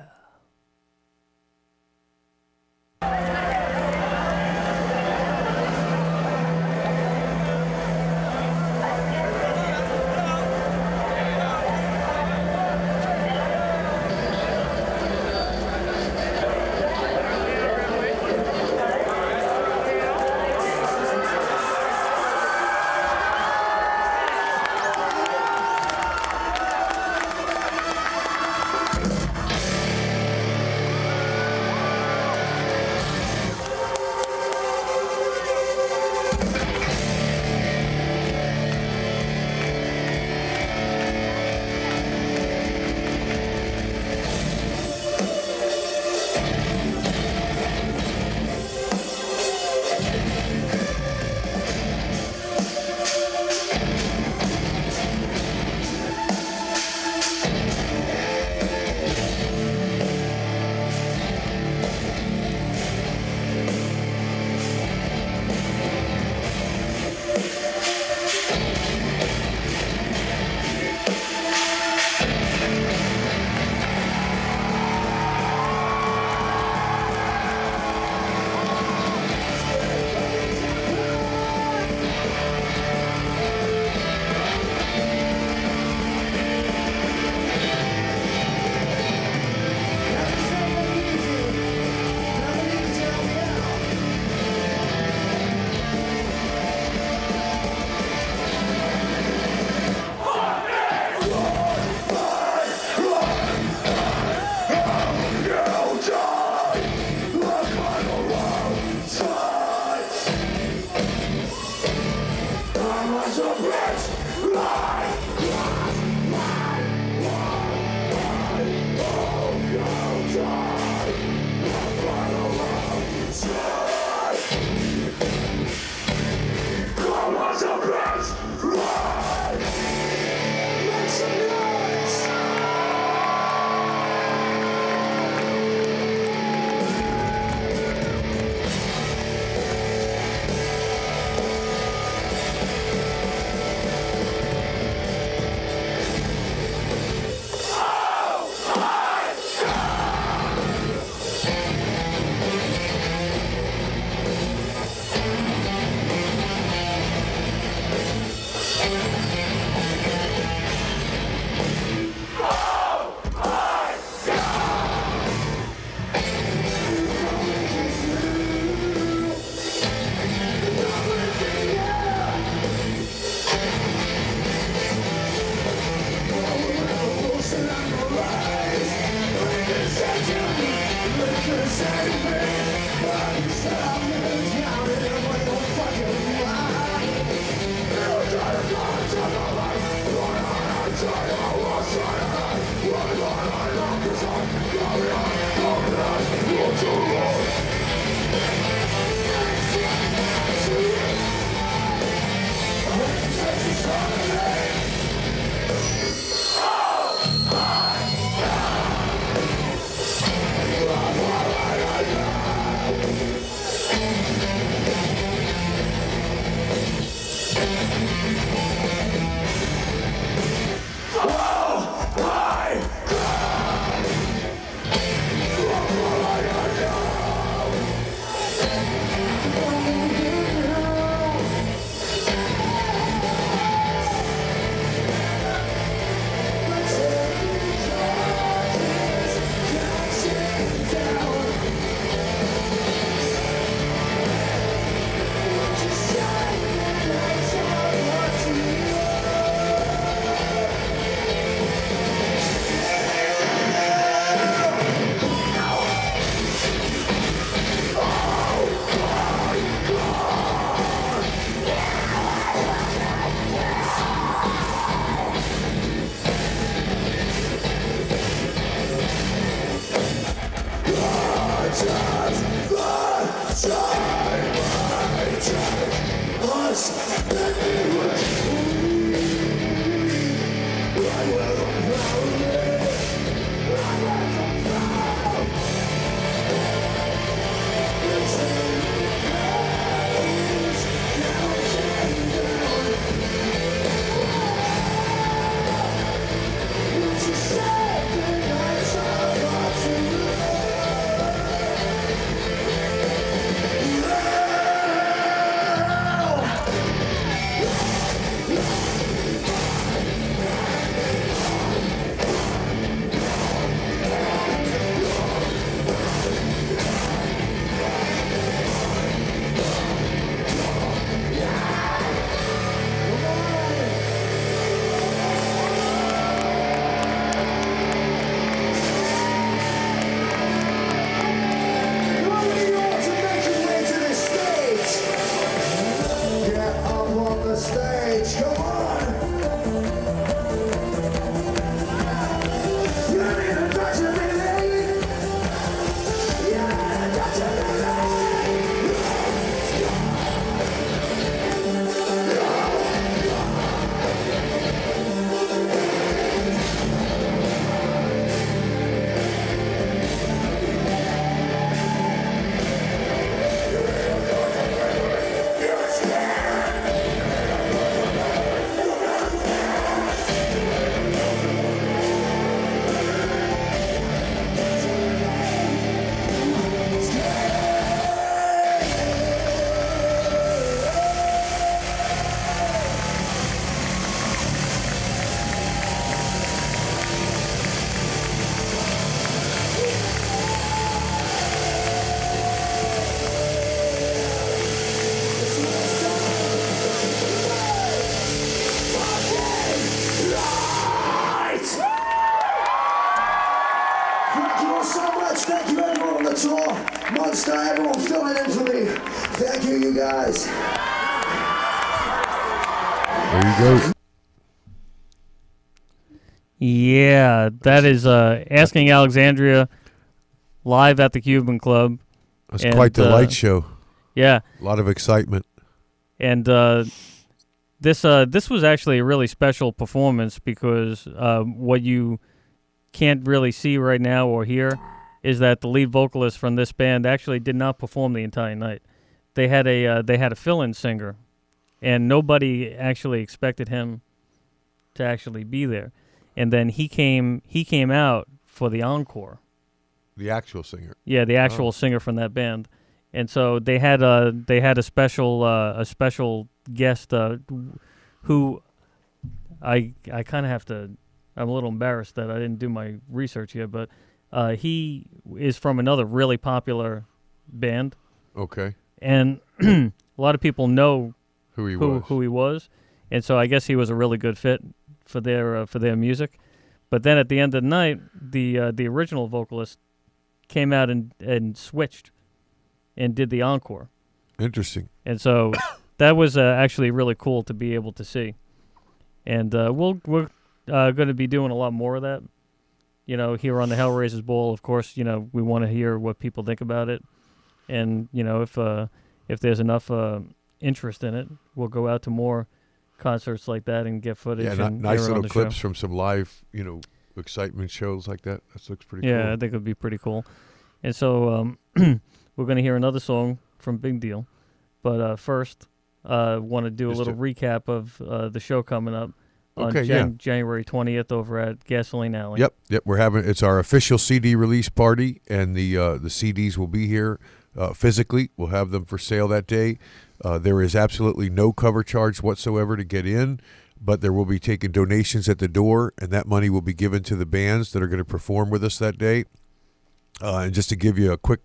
H: Monster, everyone fill it in for me. Thank you, you guys.
E: There you go.
D: Yeah, that is Asking Alexandria live at the Cuban Club.
E: That's quite the light show.
D: Yeah.
E: A lot of excitement.
D: And this was actually a really special performance because what you can't really see right now or hear is that the lead vocalist from this band actually did not perform the entire night. They had a fill-in singer, and nobody actually expected him to actually be there. And then he came out for the encore.
E: The actual singer.
D: Yeah, the actual singer from that band. And so they had a special guest who I kind of have to. I'm a little embarrassed that I didn't do my research here, but he is from another really popular band.
E: Okay.
D: And a lot of people know
E: who he
D: was, and so I guess he was a really good fit for their music. But then at the end of the night, the original vocalist came out and switched and did the encore.
E: Interesting.
D: And so that was actually really cool to be able to see. And we're going to be doing a lot more of that. You know, here on the Hellraisers Ball, of course, you know, we want to hear what people think about it. And, you know, if there's enough interest in it, we'll go out to more concerts like that and get footage.
E: Yeah,
D: and
E: nice
D: air it
E: little
D: on the
E: clips
D: show.
E: from some live, you know, excitement shows like that. That looks pretty cool.
D: Yeah, I think it would be pretty cool. And so we're going to hear another song from Big Deal. But first, want to do a little recap of the show coming up on January 20th over at Gasoline Alley.
E: Yep. It's our official CD release party, and the CDs will be here physically. We'll have them for sale that day. There is absolutely no cover charge whatsoever to get in, but there will be taking donations at the door, and that money will be given to the bands that are going to perform with us that day. And just to give you a quick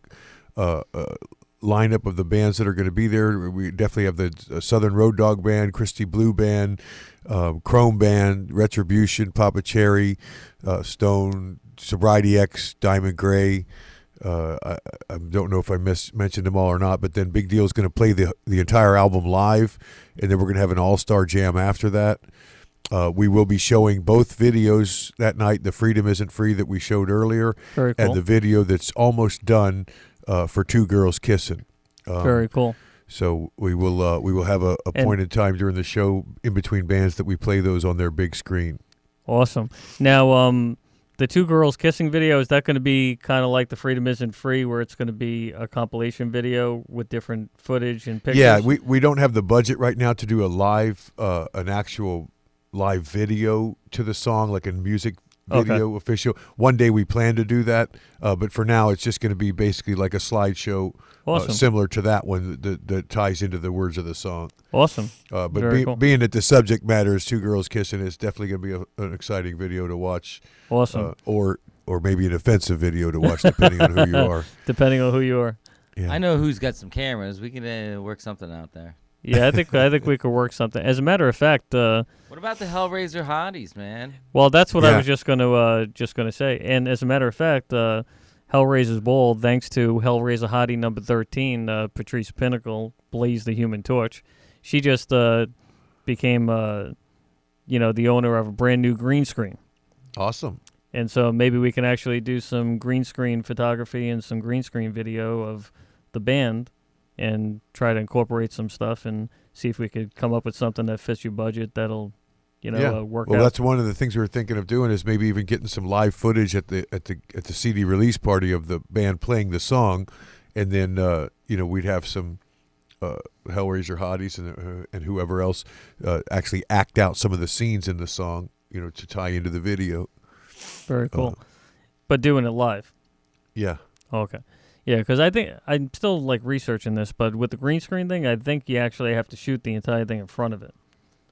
E: lineup of the bands that are going to be there, we definitely have the Southern Road Dog Band, Christy Blue Band, Chrome Band, Retribution, Papa Cherry, Stone, Sobriety X, Diamond Gray. I don't know if I mentioned them all or not, but then Big Deal is going to play the entire album live, and then we're going to have an all-star jam after that. We will be showing both videos that night, the Freedom Isn't Free that we showed earlier,
D: Very cool.
E: and the video that's almost done for Two Girls Kissing.
D: Very cool.
E: So we will have a point in time during the show in between bands that we play those on their big screen.
D: Awesome. Now, the two girls kissing video, is that going to be kind of like the Freedom Isn't Free, where it's going to be a compilation video with different footage and pictures?
E: Yeah, we don't have the budget right now to do a live, an actual live video to the song, like a music video official. One day we plan to do that, but for now it's just going to be basically like a slideshow, similar to that one that ties into the words of the song.
D: Awesome.
E: But being that the subject matter is two girls kissing, it's definitely going to be an exciting video to watch.
D: Awesome.
E: Or maybe an offensive video to watch, depending on who you are.
D: Depending on who you are.
E: Yeah.
G: I know who's got some cameras. We can work something out there.
D: Yeah, I think we could work something. As a matter of fact,
G: what about the Hellraiser hotties, man?
D: Well, that's what I was just gonna say. And as a matter of fact, Hellraisers Ball, thanks to Hellraiser hottie number 13, Patrice Pinnacle, Blaze the Human Torch, she just became the owner of a brand new green screen.
E: Awesome.
D: And so maybe we can actually do some green screen photography and some green screen video of the band, and try to incorporate some stuff and see if we could come up with something that fits your budget that'll, work out.
E: Well, that's one of the things we were thinking of doing, is maybe even getting some live footage at the CD release party of the band playing the song, and then we'd have some Hellraiser hotties and whoever else actually act out some of the scenes in the song, to tie into the video.
D: Very cool. But doing it live.
E: Yeah.
D: Okay. Yeah, because I think I'm still researching this, but with the green screen thing, I think you actually have to shoot the entire thing in front of it.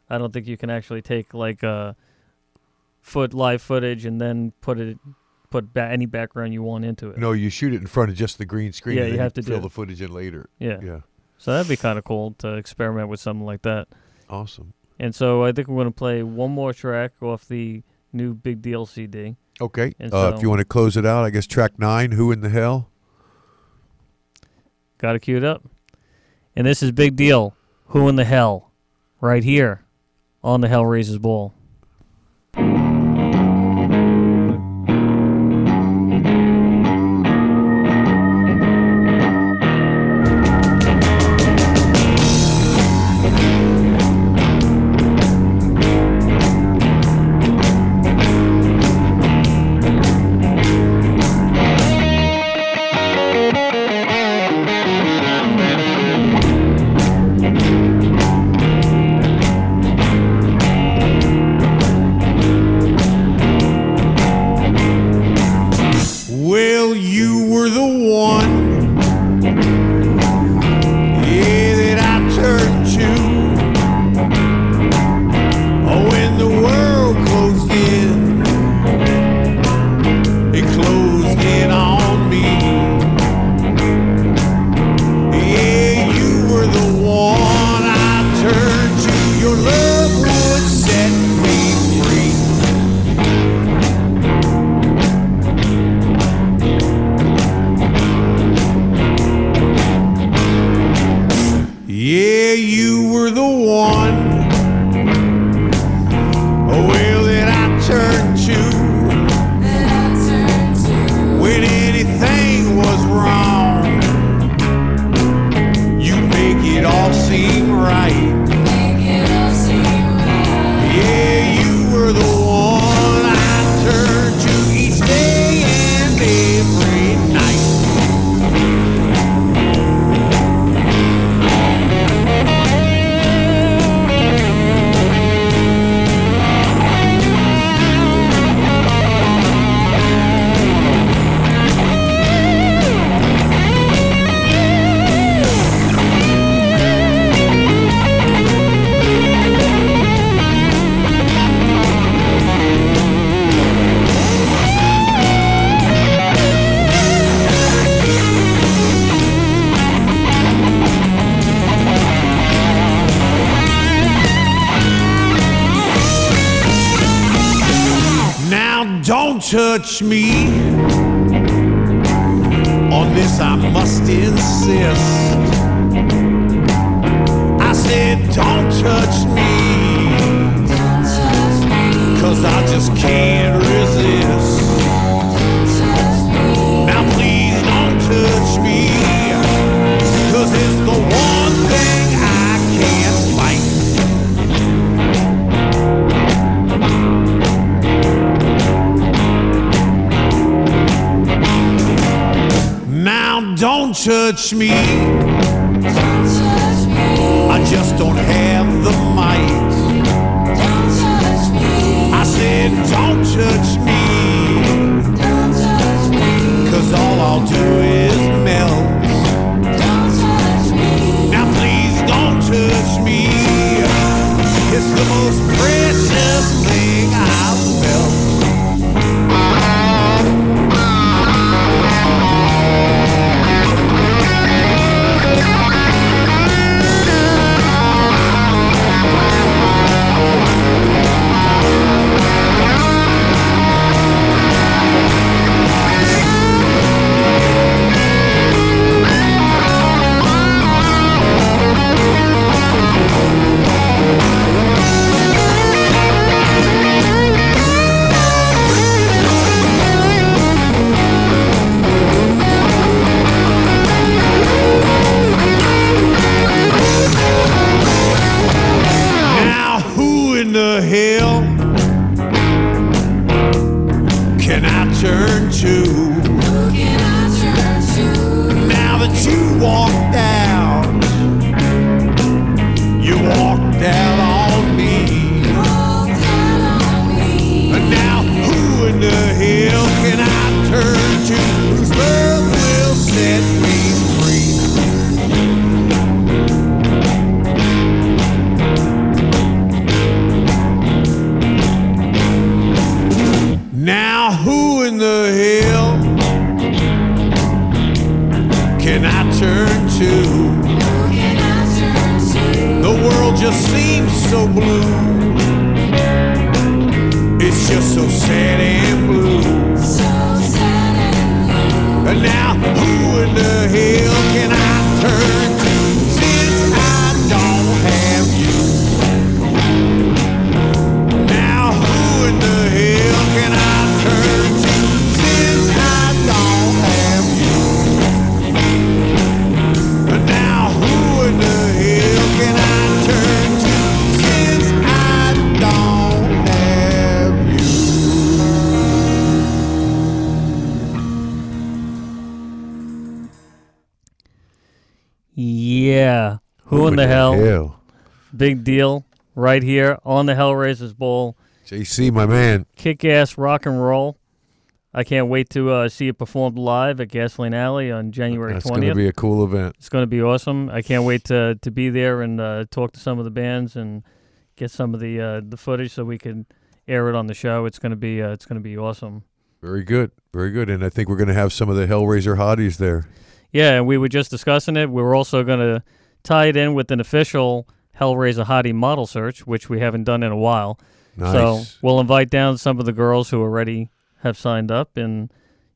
D: I don't think you can actually take live footage and then put any background you want into it.
E: No, you shoot it in front of just the green screen.
D: Yeah,
E: and
D: you
E: then
D: have to
E: fill the footage in later.
D: Yeah. So that'd be kind of cool to experiment with something like that.
E: Awesome.
D: And so I think we're going to play one more track off the new Big Deal CD.
E: Okay. If you want to close it out, I guess track 9, Who in the Hell?
D: Got it queued up. And this is Big Deal, Who in the Hell, right here on the Hellraisers Ball.
H: Well, you were the one, yeah, that I turned to. Oh, when the world closed in, it closed in on me. Yeah, you were the one I turned to. Your love would set me free. Yeah, you were the one, oh, well, that I turned to when anything was wrong. You make it all seem right. Yeah, you were the one I turned to each day and every night. Now don't touch me. On this I must insist. I said don't touch me, 'cause I just can't resist. Now please don't touch me, 'cause it touch me. I just don't have the might. I said, don't touch me. 'Cause all I'll do is melt. Now please don't touch me. It's the most precious thing I've felt. Hell can I turn to? Now that you walked out, you walked out on me. And now who in the hell can I turn to? Whose love will set me free? Now who in the hell can I turn to? The world just seems so blue. It's just so sad and blue. And now who in the hell can I turn to? Since I don't have you. Now who in the hell can I turn to? Since I don't have you. And now who in the hell can I turn to? Since I don't have you.
D: Yeah. Who in the hell? Big deal. Right here on the Hellraisers Ball.
E: JC, my man.
D: Kick-ass rock and roll. I can't wait to see it performed live at Gasoline Alley on January 20th.
E: That's going to be a cool event.
D: It's going to be awesome. I can't wait to be there and talk to some of the bands and get some of the footage so we can air it on the show. It's going to be awesome.
E: Very good, very good. And I think we're going to have some of the Hellraiser hotties there.
D: Yeah, and we were just discussing it. We were also going to tie it in with an official Hellraiser hottie model search, which we haven't done in a while.
E: Nice.
D: So we'll invite down some of the girls who already have signed up and,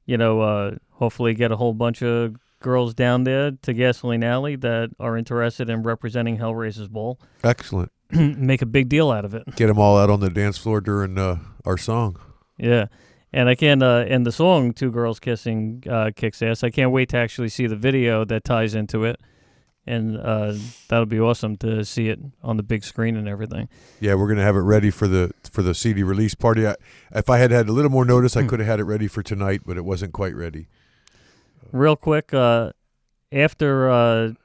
D: hopefully get a whole bunch of girls down there to Gasoline Alley that are interested in representing Hellraisers Ball.
E: Excellent.
D: Make a big deal out of it.
E: Get them all out on the dance floor during our song.
D: Yeah. And I can't, in the song, Two Girls Kissing kicks ass. I can't wait to actually see the video that ties into it. And that'll be awesome to see it on the big screen and everything.
E: Yeah, we're going to have it ready for the CD release party. If I had a little more notice, I could have had it ready for tonight, but it wasn't quite ready.
D: Real quick, after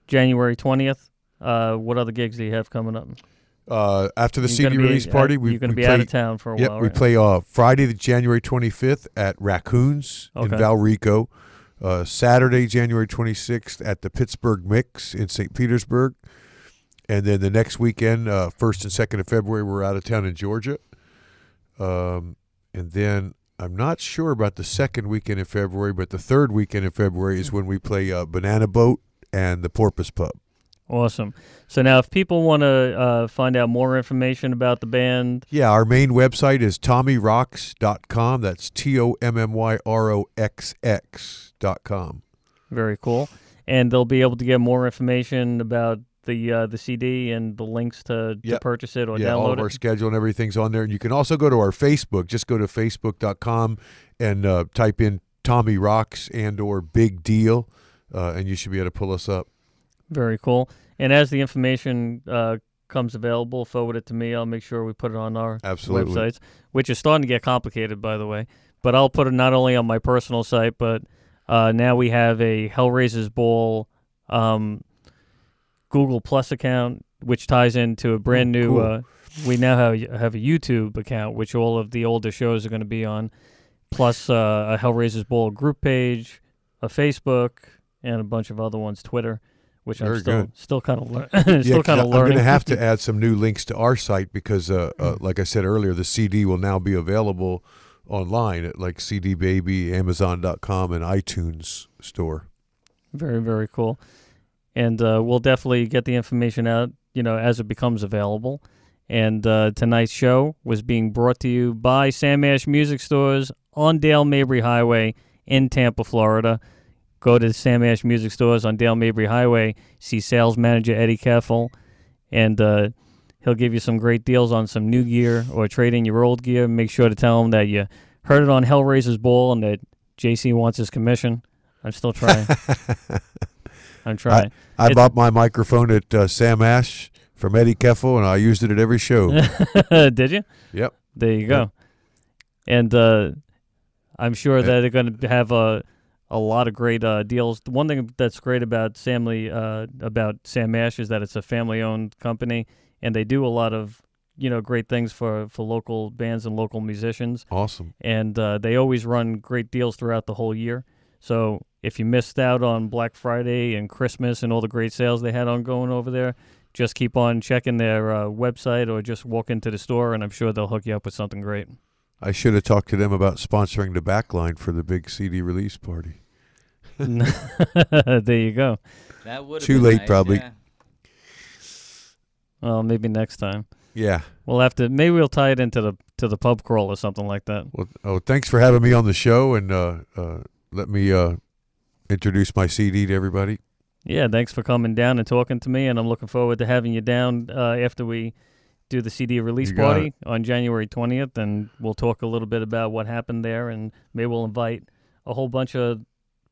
D: January 20th, what other gigs do you have coming up?
E: After the CD release party,
D: you're going to be out of town for a while,
E: we
D: right?
E: play Friday, the January 25th at Raccoons in Valrico. Saturday, January 26th at the Pittsburgh Mix in St. Petersburg. And then the next weekend, 1st and 2nd of February, we're out of town in Georgia. And then I'm not sure about the second weekend in February, but the third weekend in February is when we play Banana Boat and the Porpoise Pub.
D: Awesome. So now if people want to find out more information about the band.
H: Yeah, our main website is TommyRox.com. That's TommyRoxx.com.
D: Very cool. And they'll be able to get more information about the CD and the links to purchase it or download it.
H: All of our schedule and everything's on there. And you can also go to our Facebook. Just go to Facebook.com and type in Tommy Rocks and or Big Deal, and you should be able to pull us up.
D: Very cool. And as the information comes available, forward it to me. I'll make sure we put it on our websites, which is starting to get complicated, by the way. But I'll put it not only on my personal site, but Now we have a Hellraisers Ball Google Plus account, which ties into a brand new.
E: Cool.
D: We now have a YouTube account, which all of the older shows are going to be on, plus a Hellraisers Ball group page, a Facebook, and a bunch of other ones, Twitter, which
E: Very
D: I'm still kind of learning.
E: I'm going to have to add some new links to our site because, like I said earlier, the CD will now be available online at like CD Baby, Amazon.com, and iTunes store.
D: Very, very cool. And we'll definitely get the information out, as it becomes available. And tonight's show was being brought to you by Sam Ash Music Stores on Dale Mabry Highway in Tampa, Florida. Go to Sam Ash Music Stores on Dale Mabry Highway, see sales manager Eddie Keffel, and he'll give you some great deals on some new gear or trade in your old gear. Make sure to tell him that you heard it on Hellraisers Ball and that JC wants his commission. I'm still trying. I'm trying.
E: I bought my microphone at Sam Ash from Eddie Keffel, and I used it at every show.
D: Did you?
E: Yep.
D: There you go. And I'm sure that they're going to have a lot of great deals. The one thing that's great about Sam Ash is that it's a family-owned company, and they do a lot of great things for local bands and local musicians.
E: Awesome.
D: And they always run great deals throughout the whole year. So if you missed out on Black Friday and Christmas and all the great sales they had ongoing over there, just keep on checking their website or just walk into the store, and I'm sure they'll hook you up with something great.
E: I should have talked to them about sponsoring the backline for the big CD release party.
D: There you go.
G: That would
E: too late, probably.
G: Yeah.
D: Well, maybe next time.
E: Yeah.
D: We'll have to. Maybe we'll tie it into the pub crawl or something like that.
E: Well, thanks for having me on the show, and let me introduce my CD to everybody.
D: Yeah, thanks for coming down and talking to me, and I'm looking forward to having you down after we do the CD release party on January 20th, and we'll talk a little bit about what happened there, and maybe we'll invite a whole bunch of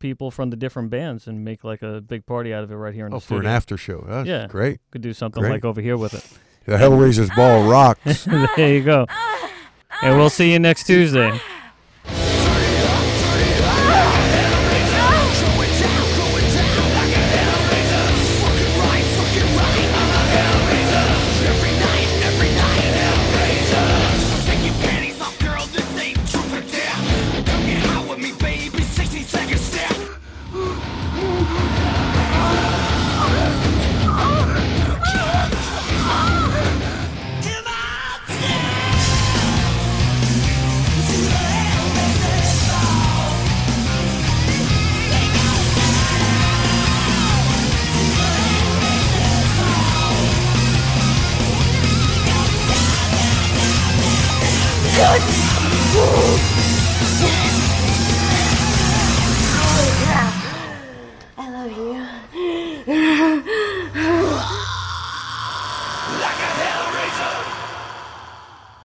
D: people from the different bands and make like a big party out of it right here in the studio.
E: For an after show. That's
D: yeah,
E: great.
D: Could do something like over here with it.
E: The Hellraisers Ball rocks.
D: There you go. And we'll see you next Tuesday.
H: Good.